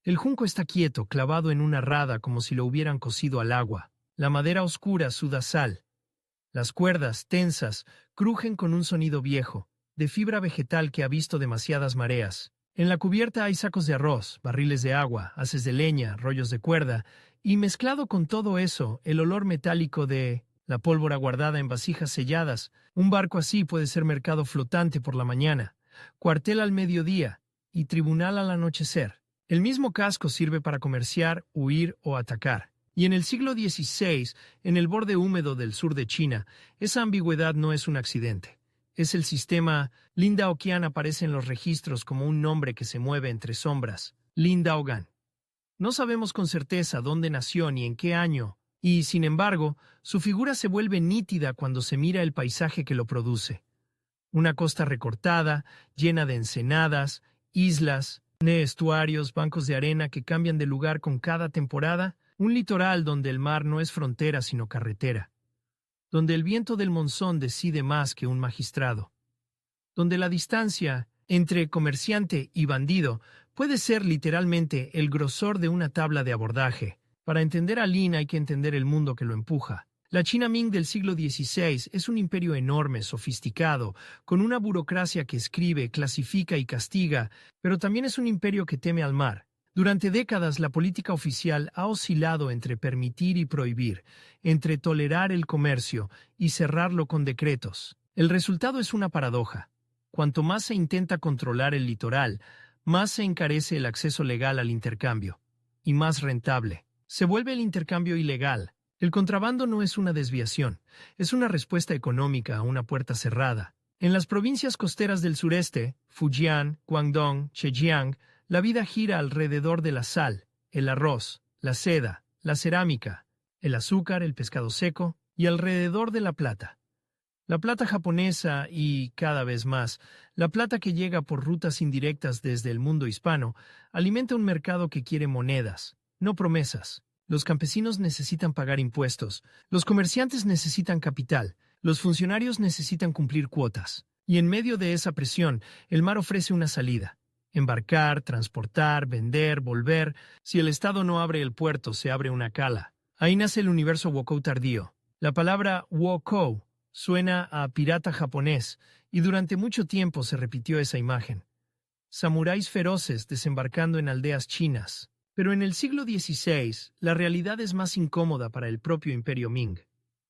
El junco está quieto, clavado en una rada como si lo hubieran cocido al agua. La madera oscura suda sal. Las cuerdas, tensas, crujen con un sonido viejo, de fibra vegetal que ha visto demasiadas mareas. En la cubierta hay sacos de arroz, barriles de agua, haces de leña, rollos de cuerda, y mezclado con todo eso, el olor metálico de la pólvora guardada en vasijas selladas. Un barco así puede ser mercado flotante por la mañana, cuartel al mediodía y tribunal al anochecer. El mismo casco sirve para comerciar, huir o atacar. Y en el siglo XVI, en el borde húmedo del sur de China, esa ambigüedad no es un accidente. Es el sistema. Lin Daoqian aparece en los registros como un nombre que se mueve entre sombras. Lin Daogan. No sabemos con certeza dónde nació ni en qué año, y, sin embargo, su figura se vuelve nítida cuando se mira el paisaje que lo produce. Una costa recortada, llena de ensenadas, islas, estuarios, bancos de arena que cambian de lugar con cada temporada, un litoral donde el mar no es frontera sino carretera, donde el viento del monzón decide más que un magistrado, donde la distancia entre comerciante y bandido puede ser literalmente el grosor de una tabla de abordaje. Para entender a Lin hay que entender el mundo que lo empuja. La China Ming del siglo XVI es un imperio enorme, sofisticado, con una burocracia que escribe, clasifica y castiga, pero también es un imperio que teme al mar. Durante décadas la política oficial ha oscilado entre permitir y prohibir, entre tolerar el comercio y cerrarlo con decretos. El resultado es una paradoja. Cuanto más se intenta controlar el litoral, más se encarece el acceso legal al intercambio, y más rentable. Se vuelve el intercambio ilegal. El contrabando no es una desviación, es una respuesta económica a una puerta cerrada. En las provincias costeras del sureste, Fujian, Guangdong, Zhejiang, la vida gira alrededor de la sal, el arroz, la seda, la cerámica, el azúcar, el pescado seco y alrededor de la plata. La plata japonesa y, cada vez más, la plata que llega por rutas indirectas desde el mundo hispano, alimenta un mercado que quiere monedas, no promesas. Los campesinos necesitan pagar impuestos, los comerciantes necesitan capital, los funcionarios necesitan cumplir cuotas. Y en medio de esa presión, el mar ofrece una salida. Embarcar, transportar, vender, volver. Si el Estado no abre el puerto, se abre una cala. Ahí nace el universo Wokou tardío. La palabra Wokou suena a pirata japonés, y durante mucho tiempo se repitió esa imagen. Samuráis feroces desembarcando en aldeas chinas. Pero en el siglo XVI, la realidad es más incómoda para el propio Imperio Ming.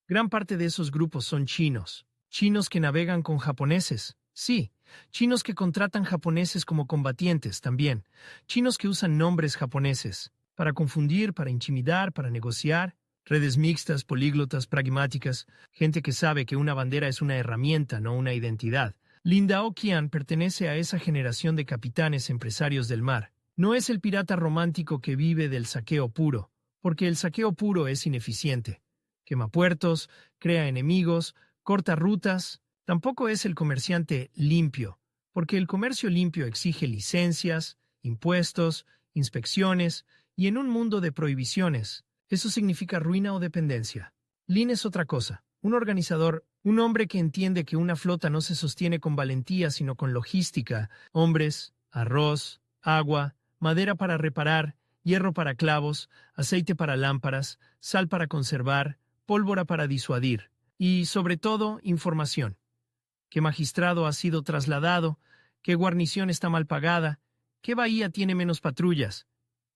Gran parte de esos grupos son chinos. Chinos que navegan con japoneses. Sí, chinos que contratan japoneses como combatientes también. Chinos que usan nombres japoneses. Para confundir, para intimidar, para negociar. Redes mixtas, políglotas, pragmáticas. Gente que sabe que una bandera es una herramienta, no una identidad. Lin Daoqian pertenece a esa generación de capitanes empresarios del mar. No es el pirata romántico que vive del saqueo puro, porque el saqueo puro es ineficiente. Quema puertos, crea enemigos, corta rutas. Tampoco es el comerciante limpio, porque el comercio limpio exige licencias, impuestos, inspecciones, y en un mundo de prohibiciones, eso significa ruina o dependencia. Lin es otra cosa, un organizador, un hombre que entiende que una flota no se sostiene con valentía sino con logística, hombres, arroz, agua, madera para reparar, hierro para clavos, aceite para lámparas, sal para conservar, pólvora para disuadir, y, sobre todo, información. ¿Qué magistrado ha sido trasladado? ¿Qué guarnición está mal pagada? ¿Qué bahía tiene menos patrullas?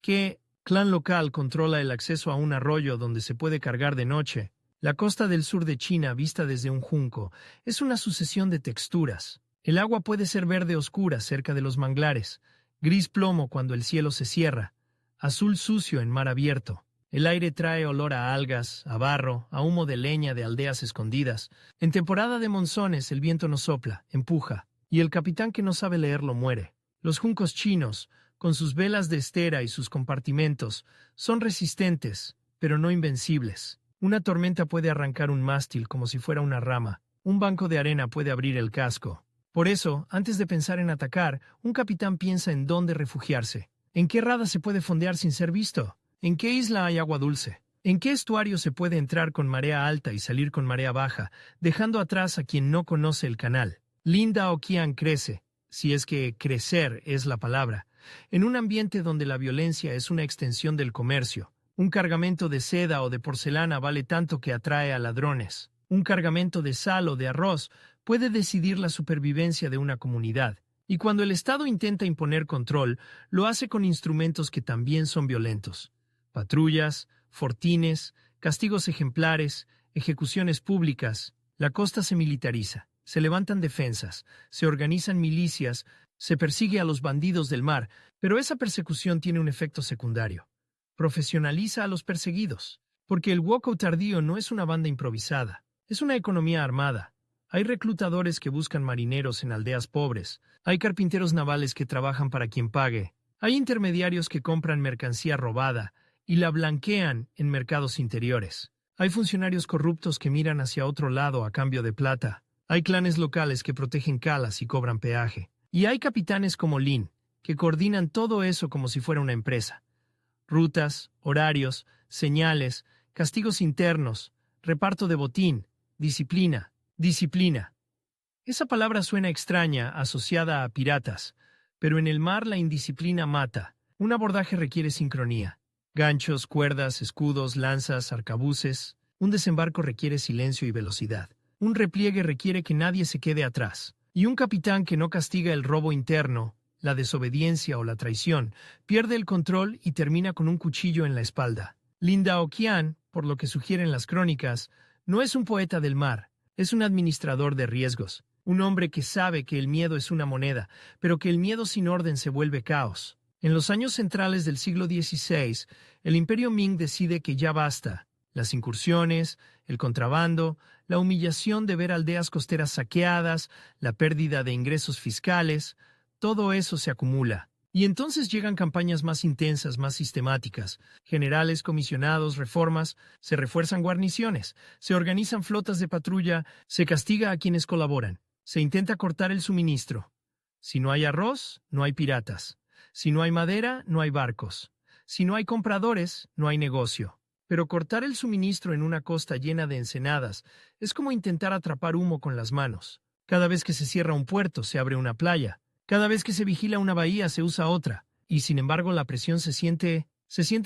¿Qué clan local controla el acceso a un arroyo donde se puede cargar de noche? La costa del sur de China, vista desde un junco, es una sucesión de texturas. El agua puede ser verde oscura cerca de los manglares, gris plomo cuando el cielo se cierra, azul sucio en mar abierto. El aire trae olor a algas, a barro, a humo de leña de aldeas escondidas. En temporada de monzones el viento no sopla, empuja, y el capitán que no sabe leerlo muere. Los juncos chinos, con sus velas de estera y sus compartimentos, son resistentes, pero no invencibles. Una tormenta puede arrancar un mástil como si fuera una rama. Un banco de arena puede abrir el casco. Por eso, antes de pensar en atacar, un capitán piensa en dónde refugiarse. ¿En qué rada se puede fondear sin ser visto? ¿En qué isla hay agua dulce? ¿En qué estuario se puede entrar con marea alta y salir con marea baja, dejando atrás a quien no conoce el canal? Lin Daoqian crece, si es que crecer es la palabra, En un ambiente donde la violencia es una extensión del comercio, un cargamento de seda o de porcelana vale tanto que atrae a ladrones. Un cargamento de sal o de arroz puede decidir la supervivencia de una comunidad. Y cuando el Estado intenta imponer control, lo hace con instrumentos que también son violentos. Patrullas, fortines, castigos ejemplares, ejecuciones públicas. La costa se militariza, se levantan defensas, se organizan milicias, se persigue a los bandidos del mar, pero esa persecución tiene un efecto secundario. Profesionaliza a los perseguidos, porque el Wokou tardío no es una banda improvisada, es una economía armada. Hay reclutadores que buscan marineros en aldeas pobres, hay carpinteros navales que trabajan para quien pague, hay intermediarios que compran mercancía robada y la blanquean en mercados interiores. Hay funcionarios corruptos que miran hacia otro lado a cambio de plata. Hay clanes locales que protegen calas y cobran peaje. Y hay capitanes como Lin, que coordinan todo eso como si fuera una empresa. Rutas, horarios, señales, castigos internos, reparto de botín, disciplina. Disciplina. Esa palabra suena extraña, asociada a piratas, pero en el mar la indisciplina mata. Un abordaje requiere sincronía. Ganchos, cuerdas, escudos, lanzas, arcabuces. Un desembarco requiere silencio y velocidad. Un repliegue requiere que nadie se quede atrás. Y un capitán que no castiga el robo interno, la desobediencia o la traición, pierde el control y termina con un cuchillo en la espalda. Lin Daoqian, por lo que sugieren las crónicas, no es un poeta del mar. Es un administrador de riesgos, un hombre que sabe que el miedo es una moneda, pero que el miedo sin orden se vuelve caos. En los años centrales del siglo XVI, el Imperio Ming decide que ya basta. Las incursiones, el contrabando, la humillación de ver aldeas costeras saqueadas, la pérdida de ingresos fiscales, todo eso se acumula. Y entonces llegan campañas más intensas, más sistemáticas. Generales, comisionados, reformas, se refuerzan guarniciones, se organizan flotas de patrulla, se castiga a quienes colaboran, se intenta cortar el suministro. Si no hay arroz, no hay piratas. Si no hay madera, no hay barcos. Si no hay compradores, no hay negocio. Pero cortar el suministro en una costa llena de ensenadas es como intentar atrapar humo con las manos. Cada vez que se cierra un puerto, se abre una playa. Cada vez que se vigila una bahía se usa otra, y sin embargo la presión se siente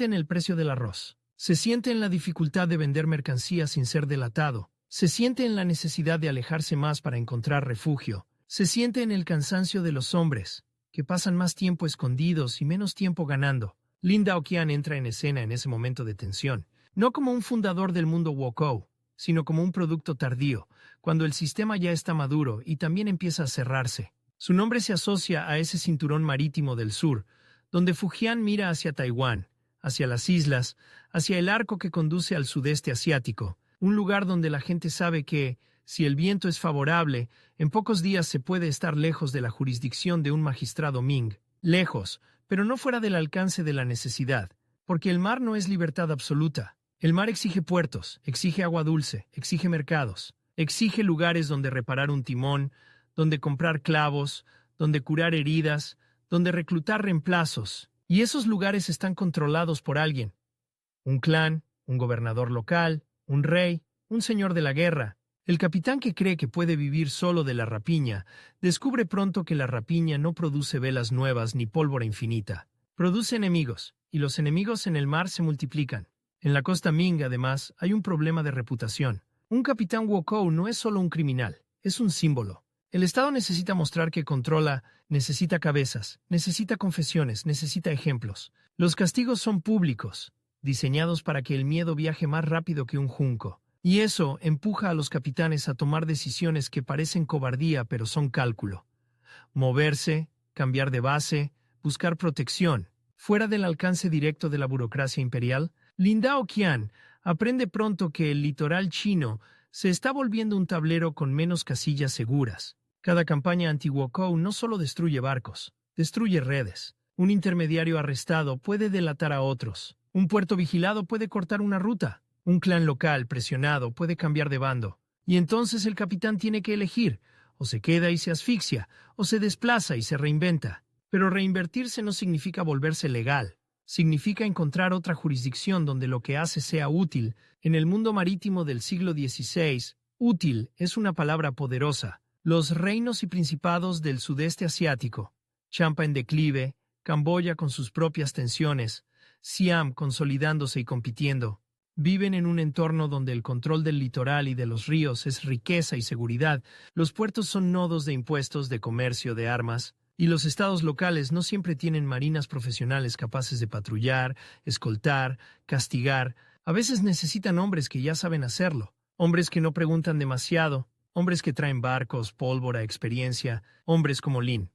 en el precio del arroz, se siente en la dificultad de vender mercancía sin ser delatado, se siente en la necesidad de alejarse más para encontrar refugio, se siente en el cansancio de los hombres, que pasan más tiempo escondidos y menos tiempo ganando. Lin Daoqian entra en escena en ese momento de tensión, no como un fundador del mundo Wokou, sino como un producto tardío, cuando el sistema ya está maduro y también empieza a cerrarse. Su nombre se asocia a ese cinturón marítimo del sur, donde Fujian mira hacia Taiwán, hacia las islas, hacia el arco que conduce al sudeste asiático, un lugar donde la gente sabe que, si el viento es favorable, en pocos días se puede estar lejos de la jurisdicción de un magistrado Ming. Lejos, pero no fuera del alcance de la necesidad, porque el mar no es libertad absoluta. El mar exige puertos, exige agua dulce, exige mercados, exige lugares donde reparar un timón, donde comprar clavos, donde curar heridas, donde reclutar reemplazos. Y esos lugares están controlados por alguien. Un clan, un gobernador local, un rey, un señor de la guerra. El capitán que cree que puede vivir solo de la rapiña, descubre pronto que la rapiña no produce velas nuevas ni pólvora infinita. Produce enemigos, y los enemigos en el mar se multiplican. En la costa Ming, además, hay un problema de reputación. Un capitán Wokou no es solo un criminal, es un símbolo. El Estado necesita mostrar que controla, necesita cabezas, necesita confesiones, necesita ejemplos. Los castigos son públicos, diseñados para que el miedo viaje más rápido que un junco. Y eso empuja a los capitanes a tomar decisiones que parecen cobardía pero son cálculo. Moverse, cambiar de base, buscar protección. Fuera del alcance directo de la burocracia imperial, Lin Daoqian aprende pronto que el litoral chino se está volviendo un tablero con menos casillas seguras. Cada campaña anti-Wokou no solo destruye barcos, destruye redes. Un intermediario arrestado puede delatar a otros. Un puerto vigilado puede cortar una ruta. Un clan local presionado puede cambiar de bando. Y entonces el capitán tiene que elegir. O se queda y se asfixia, o se desplaza y se reinventa. Pero reinvertirse no significa volverse legal. Significa encontrar otra jurisdicción donde lo que hace sea útil. En el mundo marítimo del siglo XVI, útil es una palabra poderosa. Los reinos y principados del sudeste asiático, Champa en declive, Camboya con sus propias tensiones, Siam consolidándose y compitiendo. Viven en un entorno donde el control del litoral y de los ríos es riqueza y seguridad, los puertos son nodos de impuestos, de comercio, de armas, y los estados locales no siempre tienen marinas profesionales capaces de patrullar, escoltar, castigar. A veces necesitan hombres que ya saben hacerlo, hombres que no preguntan demasiado, hombres que traen barcos, pólvora, experiencia, hombres como Lin.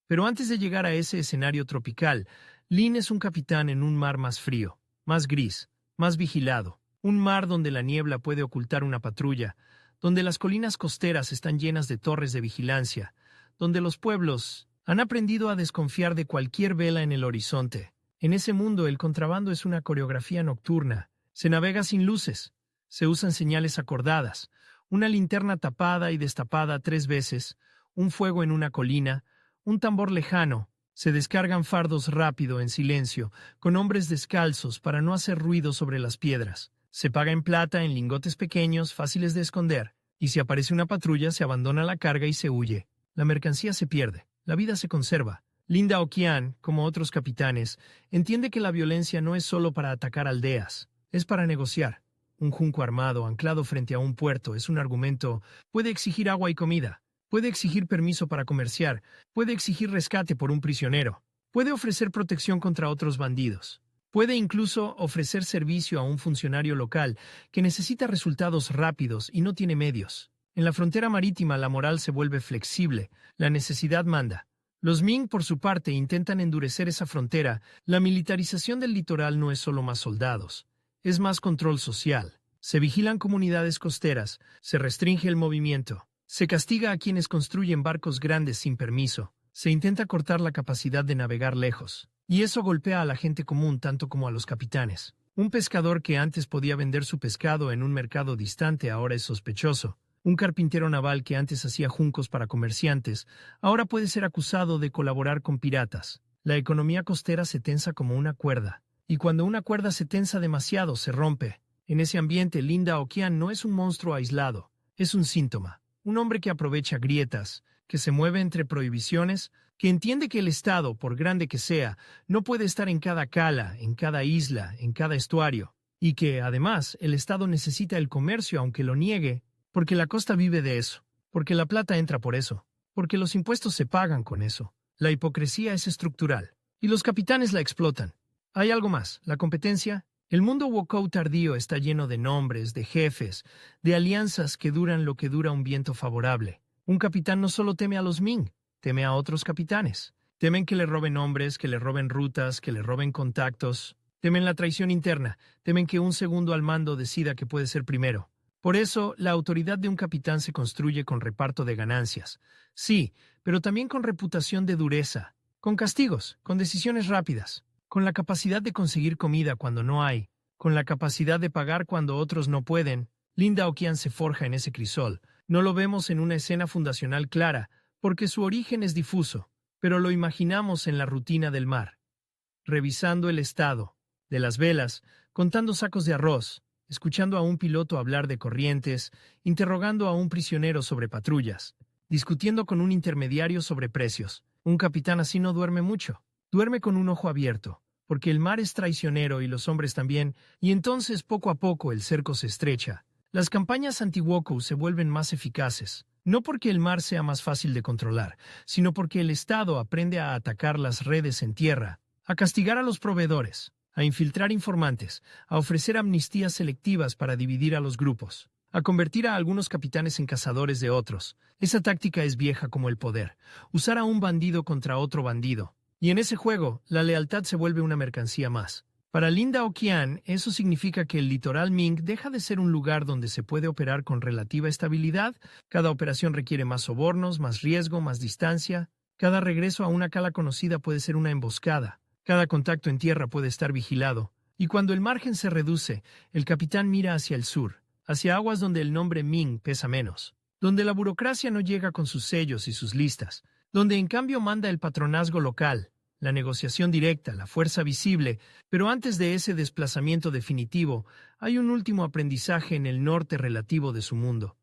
Pero antes de llegar a ese escenario tropical, Lin es un capitán en un mar más frío, más gris, más vigilado, un mar donde la niebla puede ocultar una patrulla, donde las colinas costeras están llenas de torres de vigilancia, donde los pueblos han aprendido a desconfiar de cualquier vela en el horizonte. En ese mundo el contrabando es una coreografía nocturna, se navega sin luces, se usan señales acordadas, una linterna tapada y destapada 3 veces, un fuego en una colina, un tambor lejano. Se descargan fardos rápido, en silencio, con hombres descalzos para no hacer ruido sobre las piedras. Se paga en plata, en lingotes pequeños, fáciles de esconder. Y si aparece una patrulla, se abandona la carga y se huye. La mercancía se pierde, la vida se conserva. Linda Okian, como otros capitanes, entiende que la violencia no es solo para atacar aldeas, es para negociar. Un junco armado, anclado frente a un puerto, es un argumento. Puede exigir agua y comida. Puede exigir permiso para comerciar, puede exigir rescate por un prisionero, puede ofrecer protección contra otros bandidos, puede incluso ofrecer servicio a un funcionario local que necesita resultados rápidos y no tiene medios. En la frontera marítima la moral se vuelve flexible, la necesidad manda. Los Ming, por su parte, intentan endurecer esa frontera. La militarización del litoral no es solo más soldados, es más control social. Se vigilan comunidades costeras, se restringe el movimiento. Se castiga a quienes construyen barcos grandes sin permiso. Se intenta cortar la capacidad de navegar lejos. Y eso golpea a la gente común tanto como a los capitanes. Un pescador que antes podía vender su pescado en un mercado distante ahora es sospechoso. Un carpintero naval que antes hacía juncos para comerciantes ahora puede ser acusado de colaborar con piratas. La economía costera se tensa como una cuerda. Y cuando una cuerda se tensa demasiado, se rompe. En ese ambiente, Linda Okian no es un monstruo aislado. Es un síntoma. Un hombre que aprovecha grietas, que se mueve entre prohibiciones, que entiende que el Estado, por grande que sea, no puede estar en cada cala, en cada isla, en cada estuario, y que, además, el Estado necesita el comercio aunque lo niegue, porque la costa vive de eso, porque la plata entra por eso, porque los impuestos se pagan con eso. La hipocresía es estructural, y los capitanes la explotan. Hay algo más, la competencia. El mundo Wokou tardío está lleno de nombres, de jefes, de alianzas que duran lo que dura un viento favorable. Un capitán no solo teme a los Ming, teme a otros capitanes. Temen que le roben hombres, que le roben rutas, que le roben contactos. Temen la traición interna, temen que un segundo al mando decida que puede ser primero. Por eso, la autoridad de un capitán se construye con reparto de ganancias. Sí, pero también con reputación de dureza, con castigos, con decisiones rápidas. Con la capacidad de conseguir comida cuando no hay, con la capacidad de pagar cuando otros no pueden. Linda Okian se forja en ese crisol. No lo vemos en una escena fundacional clara, porque su origen es difuso, pero lo imaginamos en la rutina del mar. Revisando el estado de las velas, contando sacos de arroz, escuchando a un piloto hablar de corrientes, interrogando a un prisionero sobre patrullas, discutiendo con un intermediario sobre precios. Un capitán así no duerme mucho. Duerme con un ojo abierto, porque el mar es traicionero y los hombres también, y entonces poco a poco el cerco se estrecha. Las campañas anti-Wokou se vuelven más eficaces, no porque el mar sea más fácil de controlar, sino porque el Estado aprende a atacar las redes en tierra, a castigar a los proveedores, a infiltrar informantes, a ofrecer amnistías selectivas para dividir a los grupos, a convertir a algunos capitanes en cazadores de otros. Esa táctica es vieja como el poder, usar a un bandido contra otro bandido. Y en ese juego, la lealtad se vuelve una mercancía más. Para Linda Okian, eso significa que el litoral Ming deja de ser un lugar donde se puede operar con relativa estabilidad. Cada operación requiere más sobornos, más riesgo, más distancia. Cada regreso a una cala conocida puede ser una emboscada. Cada contacto en tierra puede estar vigilado. Y cuando el margen se reduce, el capitán mira hacia el sur, hacia aguas donde el nombre Ming pesa menos, donde la burocracia no llega con sus sellos y sus listas, donde en cambio manda el patronazgo local, la negociación directa, la fuerza visible. Pero antes de ese desplazamiento definitivo, hay un último aprendizaje en el norte relativo de su mundo.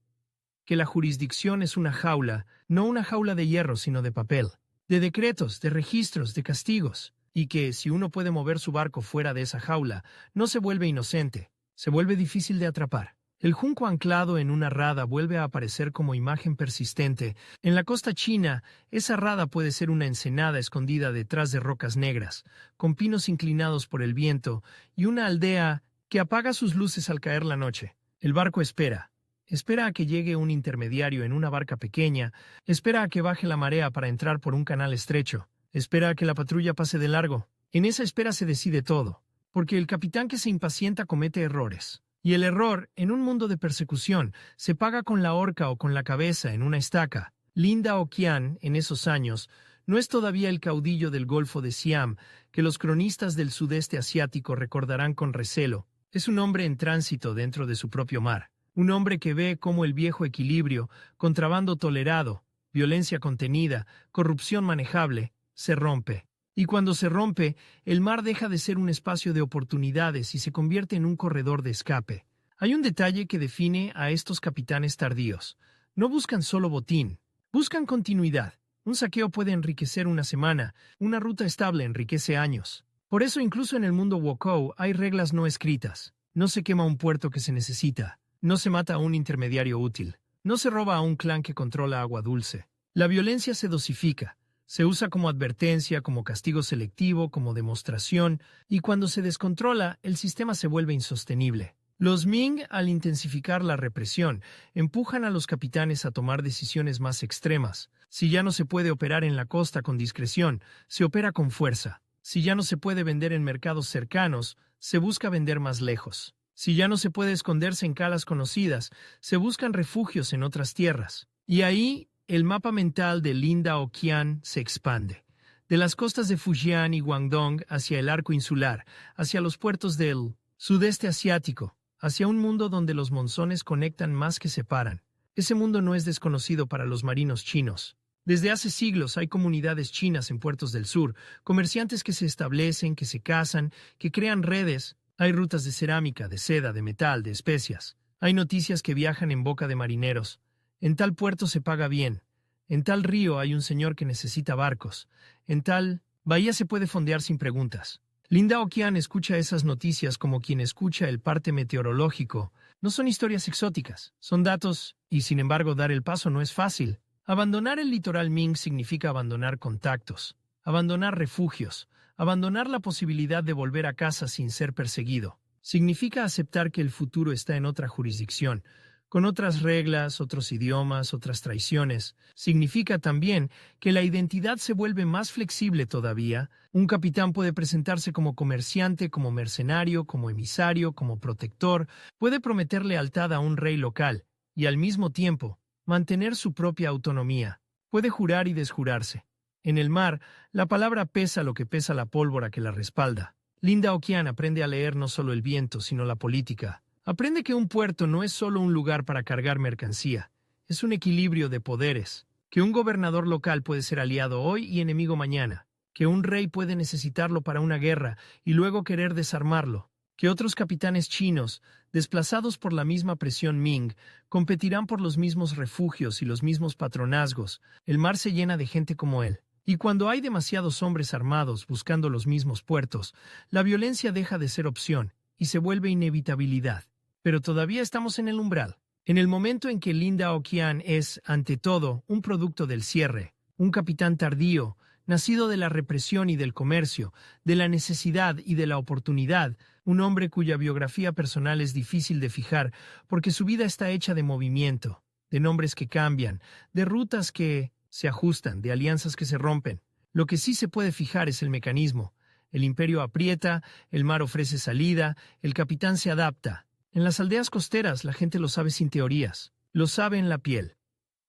Que la jurisdicción es una jaula, no una jaula de hierro, sino de papel. de decretos, de registros, de castigos, y que, si uno puede mover su barco fuera de esa jaula, no se vuelve inocente, se vuelve difícil de atrapar. El junco anclado en una rada vuelve a aparecer como imagen persistente. En la costa china, esa rada puede ser una ensenada escondida detrás de rocas negras, con pinos inclinados por el viento, y una aldea que apaga sus luces al caer la noche. El barco espera. Espera a que llegue un intermediario en una barca pequeña, espera a que baje la marea para entrar por un canal estrecho, espera a que la patrulla pase de largo. En esa espera se decide todo, porque el capitán que se impacienta comete errores. Y el error, en un mundo de persecución, se paga con la horca o con la cabeza en una estaca. Lin Daoqian, en esos años, no es todavía el caudillo del Golfo de Siam, que los cronistas del sudeste asiático recordarán con recelo. Es un hombre en tránsito dentro de su propio mar. Un hombre que ve cómo el viejo equilibrio, contrabando tolerado, violencia contenida, corrupción manejable, se rompe. Y cuando se rompe, el mar deja de ser un espacio de oportunidades y se convierte en un corredor de escape. Hay un detalle que define a estos capitanes tardíos. No buscan solo botín, buscan continuidad. Un saqueo puede enriquecer una semana, una ruta estable enriquece años. Por eso incluso en el mundo wokou hay reglas no escritas. No se quema un puerto que se necesita. No se mata a un intermediario útil. No se roba a un clan que controla agua dulce. La violencia se dosifica. Se usa como advertencia, como castigo selectivo, como demostración, y cuando se descontrola, el sistema se vuelve insostenible. Los Ming, al intensificar la represión, empujan a los capitanes a tomar decisiones más extremas. Si ya no se puede operar en la costa con discreción, se opera con fuerza. Si ya no se puede vender en mercados cercanos, se busca vender más lejos. Si ya no se puede esconderse en calas conocidas, se buscan refugios en otras tierras. Y ahí, el mapa mental de Lin Daoqian se expande. De las costas de Fujian y Guangdong hacia el arco insular, hacia los puertos del sudeste asiático, hacia un mundo donde los monzones conectan más que separan. Ese mundo no es desconocido para los marinos chinos. Desde hace siglos hay comunidades chinas en puertos del sur, comerciantes que se establecen, que se casan, que crean redes. Hay rutas de cerámica, de seda, de metal, de especias. Hay noticias que viajan en boca de marineros. En tal puerto se paga bien. En tal río hay un señor que necesita barcos. En tal bahía se puede fondear sin preguntas. Lin Daoqian escucha esas noticias como quien escucha el parte meteorológico. No son historias exóticas, son datos, y sin embargo dar el paso no es fácil. Abandonar el litoral Ming significa abandonar contactos, abandonar refugios, abandonar la posibilidad de volver a casa sin ser perseguido. Significa aceptar que el futuro está en otra jurisdicción, con otras reglas, otros idiomas, otras traiciones. Significa también que la identidad se vuelve más flexible todavía. Un capitán puede presentarse como comerciante, como mercenario, como emisario, como protector. Puede prometer lealtad a un rey local y al mismo tiempo mantener su propia autonomía. Puede jurar y desjurarse. En el mar, la palabra pesa lo que pesa la pólvora que la respalda. Lin Daoqian aprende a leer no solo el viento, sino la política. Aprende que un puerto no es solo un lugar para cargar mercancía, es un equilibrio de poderes, que un gobernador local puede ser aliado hoy y enemigo mañana, que un rey puede necesitarlo para una guerra y luego querer desarmarlo, que otros capitanes chinos, desplazados por la misma presión Ming, competirán por los mismos refugios y los mismos patronazgos. El mar se llena de gente como él. Y cuando hay demasiados hombres armados buscando los mismos puertos, la violencia deja de ser opción y se vuelve inevitabilidad. Pero todavía estamos en el umbral, en el momento en que Lin Daoqian es, ante todo, un producto del cierre, un capitán tardío, nacido de la represión y del comercio, de la necesidad y de la oportunidad, un hombre cuya biografía personal es difícil de fijar porque su vida está hecha de movimiento, de nombres que cambian, de rutas que se ajustan, de alianzas que se rompen. Lo que sí se puede fijar es el mecanismo. El imperio aprieta, el mar ofrece salida, el capitán se adapta. En las aldeas costeras la gente lo sabe sin teorías, lo sabe en la piel.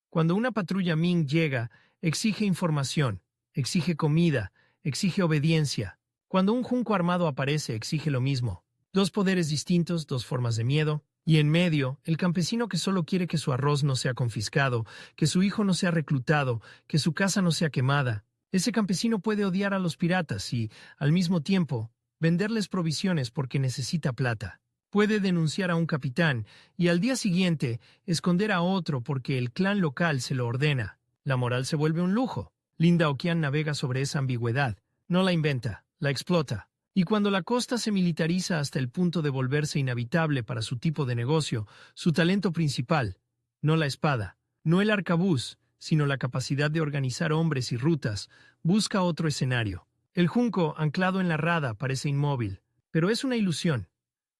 Cuando una patrulla Ming llega, exige información, exige comida, exige obediencia. Cuando un junco armado aparece, exige lo mismo. Dos poderes distintos, dos formas de miedo. Y en medio, el campesino que solo quiere que su arroz no sea confiscado, que su hijo no sea reclutado, que su casa no sea quemada. Ese campesino puede odiar a los piratas y, al mismo tiempo, venderles provisiones porque necesita plata. Puede denunciar a un capitán y al día siguiente esconder a otro porque el clan local se lo ordena. La moral se vuelve un lujo. Lin Daoqian navega sobre esa ambigüedad, no la inventa, la explota. Y cuando la costa se militariza hasta el punto de volverse inhabitable para su tipo de negocio, su talento principal, no la espada, no el arcabuz, sino la capacidad de organizar hombres y rutas, busca otro escenario. El junco, anclado en la rada, parece inmóvil, pero es una ilusión.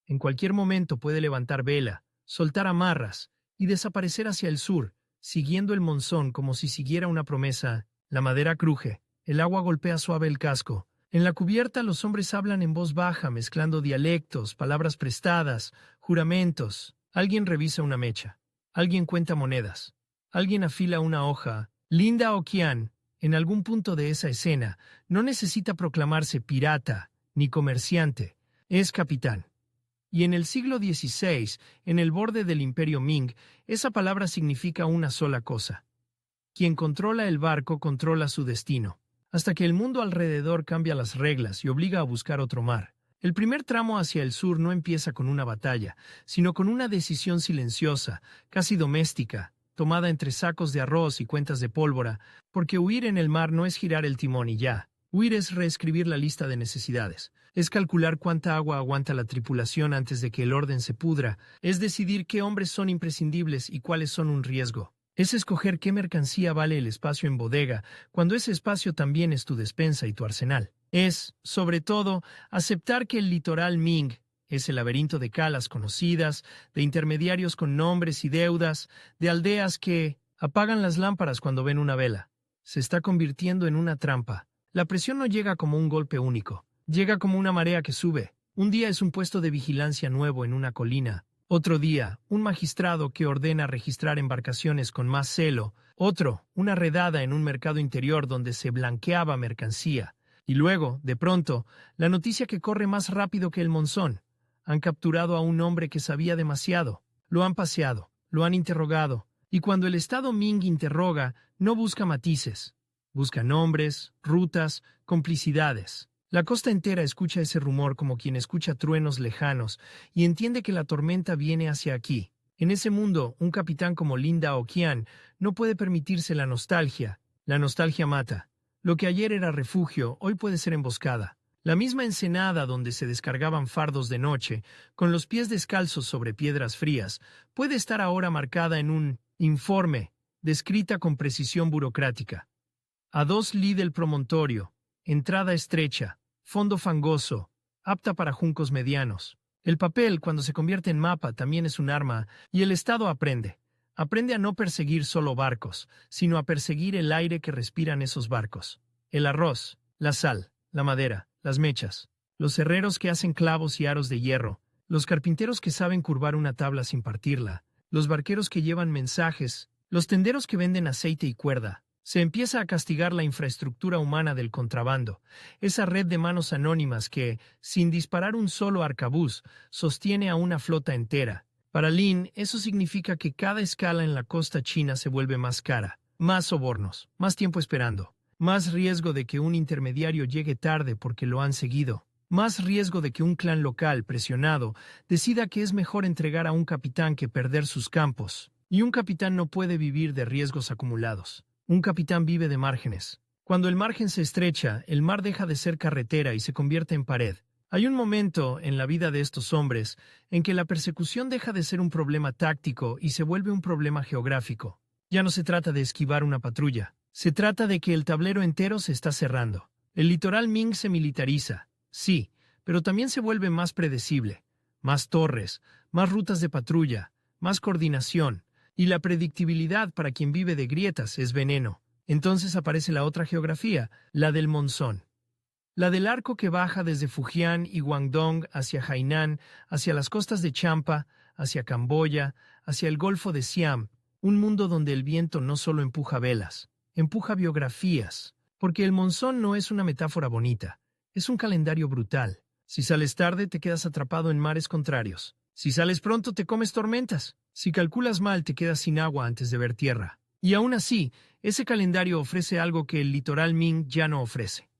En cualquier momento puede levantar vela, soltar amarras y desaparecer hacia el sur, siguiendo el monzón como si siguiera una promesa. La madera cruje, el agua golpea suave el casco. En la cubierta los hombres hablan en voz baja, mezclando dialectos, palabras prestadas, juramentos. Alguien revisa una mecha. Alguien cuenta monedas. Alguien afila una hoja. Lin Daoqian, en algún punto de esa escena, no necesita proclamarse pirata ni comerciante. Es capitán. Y en el siglo XVI, en el borde del Imperio Ming, esa palabra significa una sola cosa. Quien controla el barco controla su destino, hasta que el mundo alrededor cambia las reglas y obliga a buscar otro mar. El primer tramo hacia el sur no empieza con una batalla, sino con una decisión silenciosa, casi doméstica, tomada entre sacos de arroz y cuentas de pólvora, porque huir en el mar no es girar el timón y ya. Huir es reescribir la lista de necesidades. Es calcular cuánta agua aguanta la tripulación antes de que el orden se pudra. Es decidir qué hombres son imprescindibles y cuáles son un riesgo. Es escoger qué mercancía vale el espacio en bodega, cuando ese espacio también es tu despensa y tu arsenal. Es, sobre todo, aceptar que el litoral Ming es el laberinto de calas conocidas, de intermediarios con nombres y deudas, de aldeas que apagan las lámparas cuando ven una vela. Se está convirtiendo en una trampa. La presión no llega como un golpe único. Llega como una marea que sube. Un día es un puesto de vigilancia nuevo en una colina. Otro día, un magistrado que ordena registrar embarcaciones con más celo. Otro, una redada en un mercado interior donde se blanqueaba mercancía. Y luego, de pronto, la noticia que corre más rápido que el monzón. Han capturado a un hombre que sabía demasiado. Lo han paseado, lo han interrogado. Y cuando el Estado Ming interroga, no busca matices. Busca nombres, rutas, complicidades. La costa entera escucha ese rumor como quien escucha truenos lejanos y entiende que la tormenta viene hacia aquí. En ese mundo, un capitán como Lin Daoqian no puede permitirse la nostalgia. La nostalgia mata. Lo que ayer era refugio, hoy puede ser emboscada. La misma ensenada donde se descargaban fardos de noche, con los pies descalzos sobre piedras frías, puede estar ahora marcada en un informe, descrita con precisión burocrática. A 2 li del promontorio, entrada estrecha, fondo fangoso, apta para juncos medianos. El papel, cuando se convierte en mapa, también es un arma, y el Estado aprende. Aprende a no perseguir solo barcos, sino a perseguir el aire que respiran esos barcos. El arroz, la sal, la madera, las mechas, los herreros que hacen clavos y aros de hierro, los carpinteros que saben curvar una tabla sin partirla, los barqueros que llevan mensajes, los tenderos que venden aceite y cuerda. Se empieza a castigar la infraestructura humana del contrabando, esa red de manos anónimas que, sin disparar un solo arcabuz, sostiene a una flota entera. Para Lin, eso significa que cada escala en la costa china se vuelve más cara, más sobornos, más tiempo esperando, más riesgo de que un intermediario llegue tarde porque lo han seguido, más riesgo de que un clan local, presionado, decida que es mejor entregar a un capitán que perder sus campos. Y un capitán no puede vivir de riesgos acumulados. Un capitán vive de márgenes. Cuando el margen se estrecha, el mar deja de ser carretera y se convierte en pared. Hay un momento en la vida de estos hombres en que la persecución deja de ser un problema táctico y se vuelve un problema geográfico. Ya no se trata de esquivar una patrulla. Se trata de que el tablero entero se está cerrando. El litoral Ming se militariza, sí, pero también se vuelve más predecible. Más torres, más rutas de patrulla, más coordinación. Y la predictibilidad para quien vive de grietas es veneno. Entonces aparece la otra geografía, la del monzón. La del arco que baja desde Fujian y Guangdong hacia Hainan, hacia las costas de Champa, hacia Camboya, hacia el Golfo de Siam, un mundo donde el viento no solo empuja velas, empuja biografías, porque el monzón no es una metáfora bonita, es un calendario brutal. Si sales tarde te quedas atrapado en mares contrarios. Si sales pronto te comes tormentas. Si calculas mal te quedas sin agua antes de ver tierra. Y aún así, ese calendario ofrece algo que el litoral Ming ya no ofrece.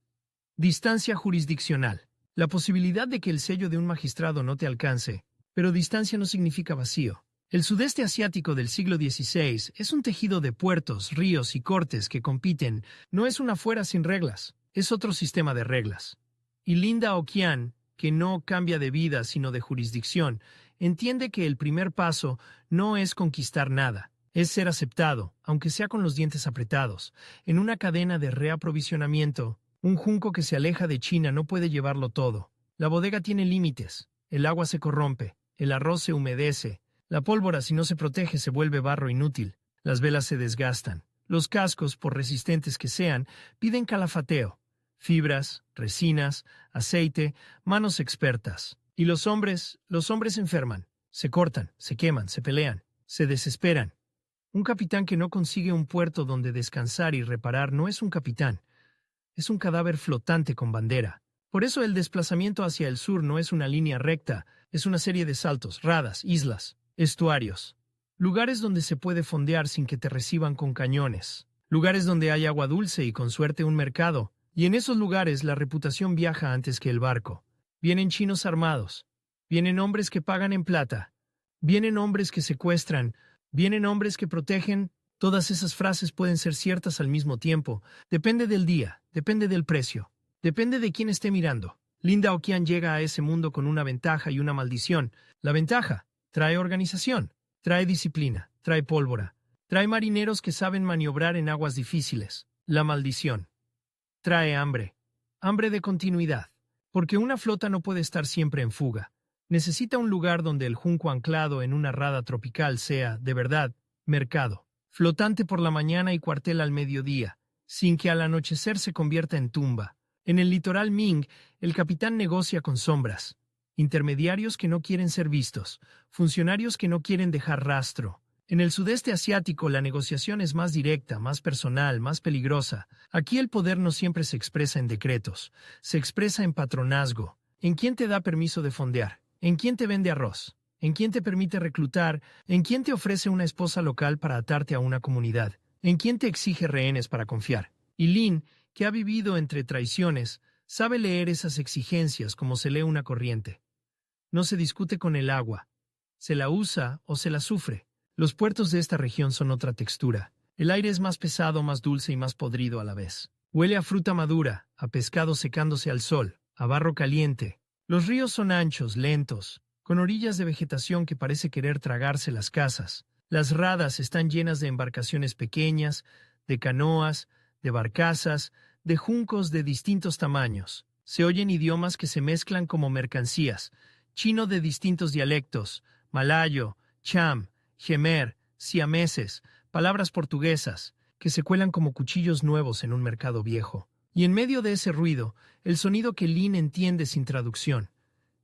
Distancia jurisdiccional. La posibilidad de que el sello de un magistrado no te alcance. Pero distancia no significa vacío. El sudeste asiático del siglo XVI es un tejido de puertos, ríos y cortes que compiten. No es una fuera sin reglas, es otro sistema de reglas. Y Lin Daoqian, que no cambia de vida sino de jurisdicción, entiende que el primer paso no es conquistar nada, es ser aceptado, aunque sea con los dientes apretados, en una cadena de reaprovisionamiento. Un junco que se aleja de China no puede llevarlo todo. La bodega tiene límites, el agua se corrompe, el arroz se humedece, la pólvora si no se protege se vuelve barro inútil, las velas se desgastan, los cascos, por resistentes que sean, piden calafateo, fibras, resinas, aceite, manos expertas. Y los hombres enferman, se cortan, se queman, se pelean, se desesperan. Un capitán que no consigue un puerto donde descansar y reparar no es un capitán, es un cadáver flotante con bandera. Por eso el desplazamiento hacia el sur no es una línea recta, es una serie de saltos, radas, islas, estuarios. Lugares donde se puede fondear sin que te reciban con cañones. Lugares donde hay agua dulce y con suerte un mercado. Y en esos lugares la reputación viaja antes que el barco. Vienen chinos armados. Vienen hombres que pagan en plata. Vienen hombres que secuestran. Vienen hombres que protegen. Todas esas frases pueden ser ciertas al mismo tiempo. Depende del día, depende del precio, depende de quién esté mirando. Lin Daoqian llega a ese mundo con una ventaja y una maldición. La ventaja trae organización, trae disciplina, trae pólvora, trae marineros que saben maniobrar en aguas difíciles. La maldición trae hambre, hambre de continuidad, porque una flota no puede estar siempre en fuga. Necesita un lugar donde el junco anclado en una rada tropical sea, de verdad, mercado. Flotante por la mañana y cuartel al mediodía, sin que al anochecer se convierta en tumba. En el litoral Ming, el capitán negocia con sombras. Intermediarios que no quieren ser vistos, funcionarios que no quieren dejar rastro. En el sudeste asiático la negociación es más directa, más personal, más peligrosa. Aquí el poder no siempre se expresa en decretos, se expresa en patronazgo. ¿En quién te da permiso de fondear? ¿En quién te vende arroz? ¿En quién te permite reclutar? ¿En quién te ofrece una esposa local para atarte a una comunidad? ¿En quién te exige rehenes para confiar? Y Lin, que ha vivido entre traiciones, sabe leer esas exigencias como se lee una corriente. No se discute con el agua. Se la usa o se la sufre. Los puertos de esta región son otra textura. El aire es más pesado, más dulce y más podrido a la vez. Huele a fruta madura, a pescado secándose al sol, a barro caliente. Los ríos son anchos, lentos, con orillas de vegetación que parece querer tragarse las casas. Las radas están llenas de embarcaciones pequeñas, de canoas, de barcazas, de juncos de distintos tamaños. Se oyen idiomas que se mezclan como mercancías, chino de distintos dialectos, malayo, cham, jemer, siameses, palabras portuguesas, que se cuelan como cuchillos nuevos en un mercado viejo. Y en medio de ese ruido, el sonido que Lin entiende sin traducción.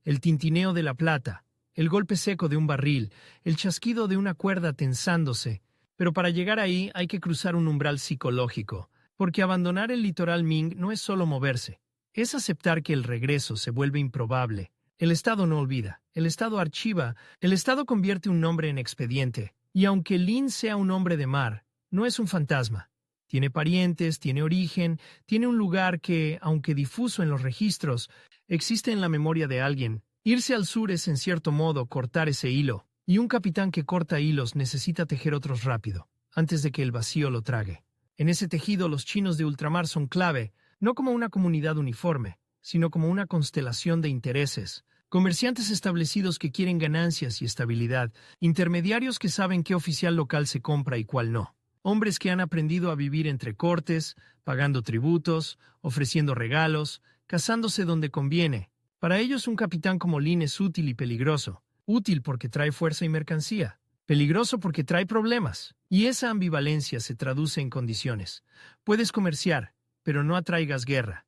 El tintineo de la plata, el golpe seco de un barril, el chasquido de una cuerda tensándose. Pero para llegar ahí hay que cruzar un umbral psicológico, porque abandonar el litoral Ming no es solo moverse, es aceptar que el regreso se vuelve improbable. El Estado no olvida, el Estado archiva, el Estado convierte un nombre en expediente, y aunque Lin sea un hombre de mar, no es un fantasma. Tiene parientes, tiene origen, tiene un lugar que, aunque difuso en los registros, existe en la memoria de alguien. Irse al sur es en cierto modo cortar ese hilo, y un capitán que corta hilos necesita tejer otros rápido, antes de que el vacío lo trague. En ese tejido los chinos de ultramar son clave, no como una comunidad uniforme, sino como una constelación de intereses. Comerciantes establecidos que quieren ganancias y estabilidad, intermediarios que saben qué oficial local se compra y cuál no. Hombres que han aprendido a vivir entre cortes, pagando tributos, ofreciendo regalos, casándose donde conviene. Para ellos un capitán como Lin es útil y peligroso. Útil porque trae fuerza y mercancía. Peligroso porque trae problemas. Y esa ambivalencia se traduce en condiciones. Puedes comerciar, pero no atraigas guerra.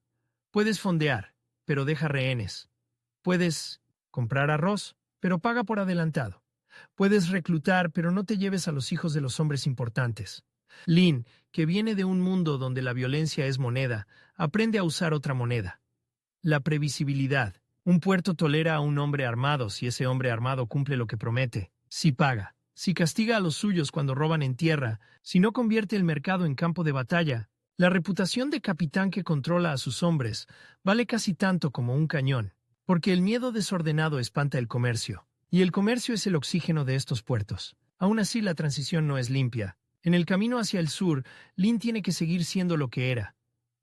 Puedes fondear, pero deja rehenes. Puedes comprar arroz, pero paga por adelantado. Puedes reclutar, pero no te lleves a los hijos de los hombres importantes. Lin, que viene de un mundo donde la violencia es moneda, aprende a usar otra moneda. La previsibilidad. Un puerto tolera a un hombre armado si ese hombre armado cumple lo que promete, si paga, si castiga a los suyos cuando roban en tierra, si no convierte el mercado en campo de batalla. La reputación de capitán que controla a sus hombres vale casi tanto como un cañón, porque el miedo desordenado espanta el comercio. y el comercio es el oxígeno de estos puertos. Aún así, la transición no es limpia. En el camino hacia el sur, Lin tiene que seguir siendo lo que era,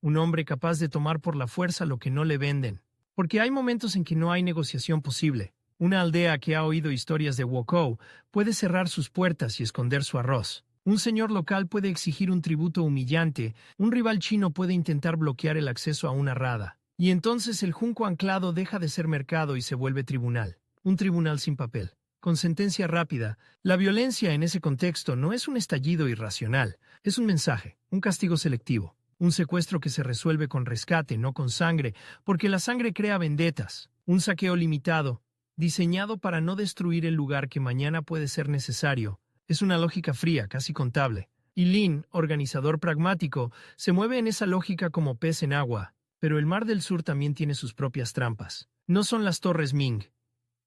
un hombre capaz de tomar por la fuerza lo que no le venden. Porque hay momentos en que no hay negociación posible. Una aldea que ha oído historias de Wokou puede cerrar sus puertas y esconder su arroz. Un señor local puede exigir un tributo humillante, un rival chino puede intentar bloquear el acceso a una rada. Y entonces el junco anclado deja de ser mercado y se vuelve tribunal. Un tribunal sin papel, con sentencia rápida. La violencia en ese contexto no es un estallido irracional, es un mensaje, un castigo selectivo. Un secuestro que se resuelve con rescate, no con sangre, porque la sangre crea vendetas. Un saqueo limitado, diseñado para no destruir el lugar que mañana puede ser necesario. Es una lógica fría, casi contable. Y Lin, organizador pragmático, se mueve en esa lógica como pez en agua. Pero el Mar del Sur también tiene sus propias trampas. No son las torres Ming.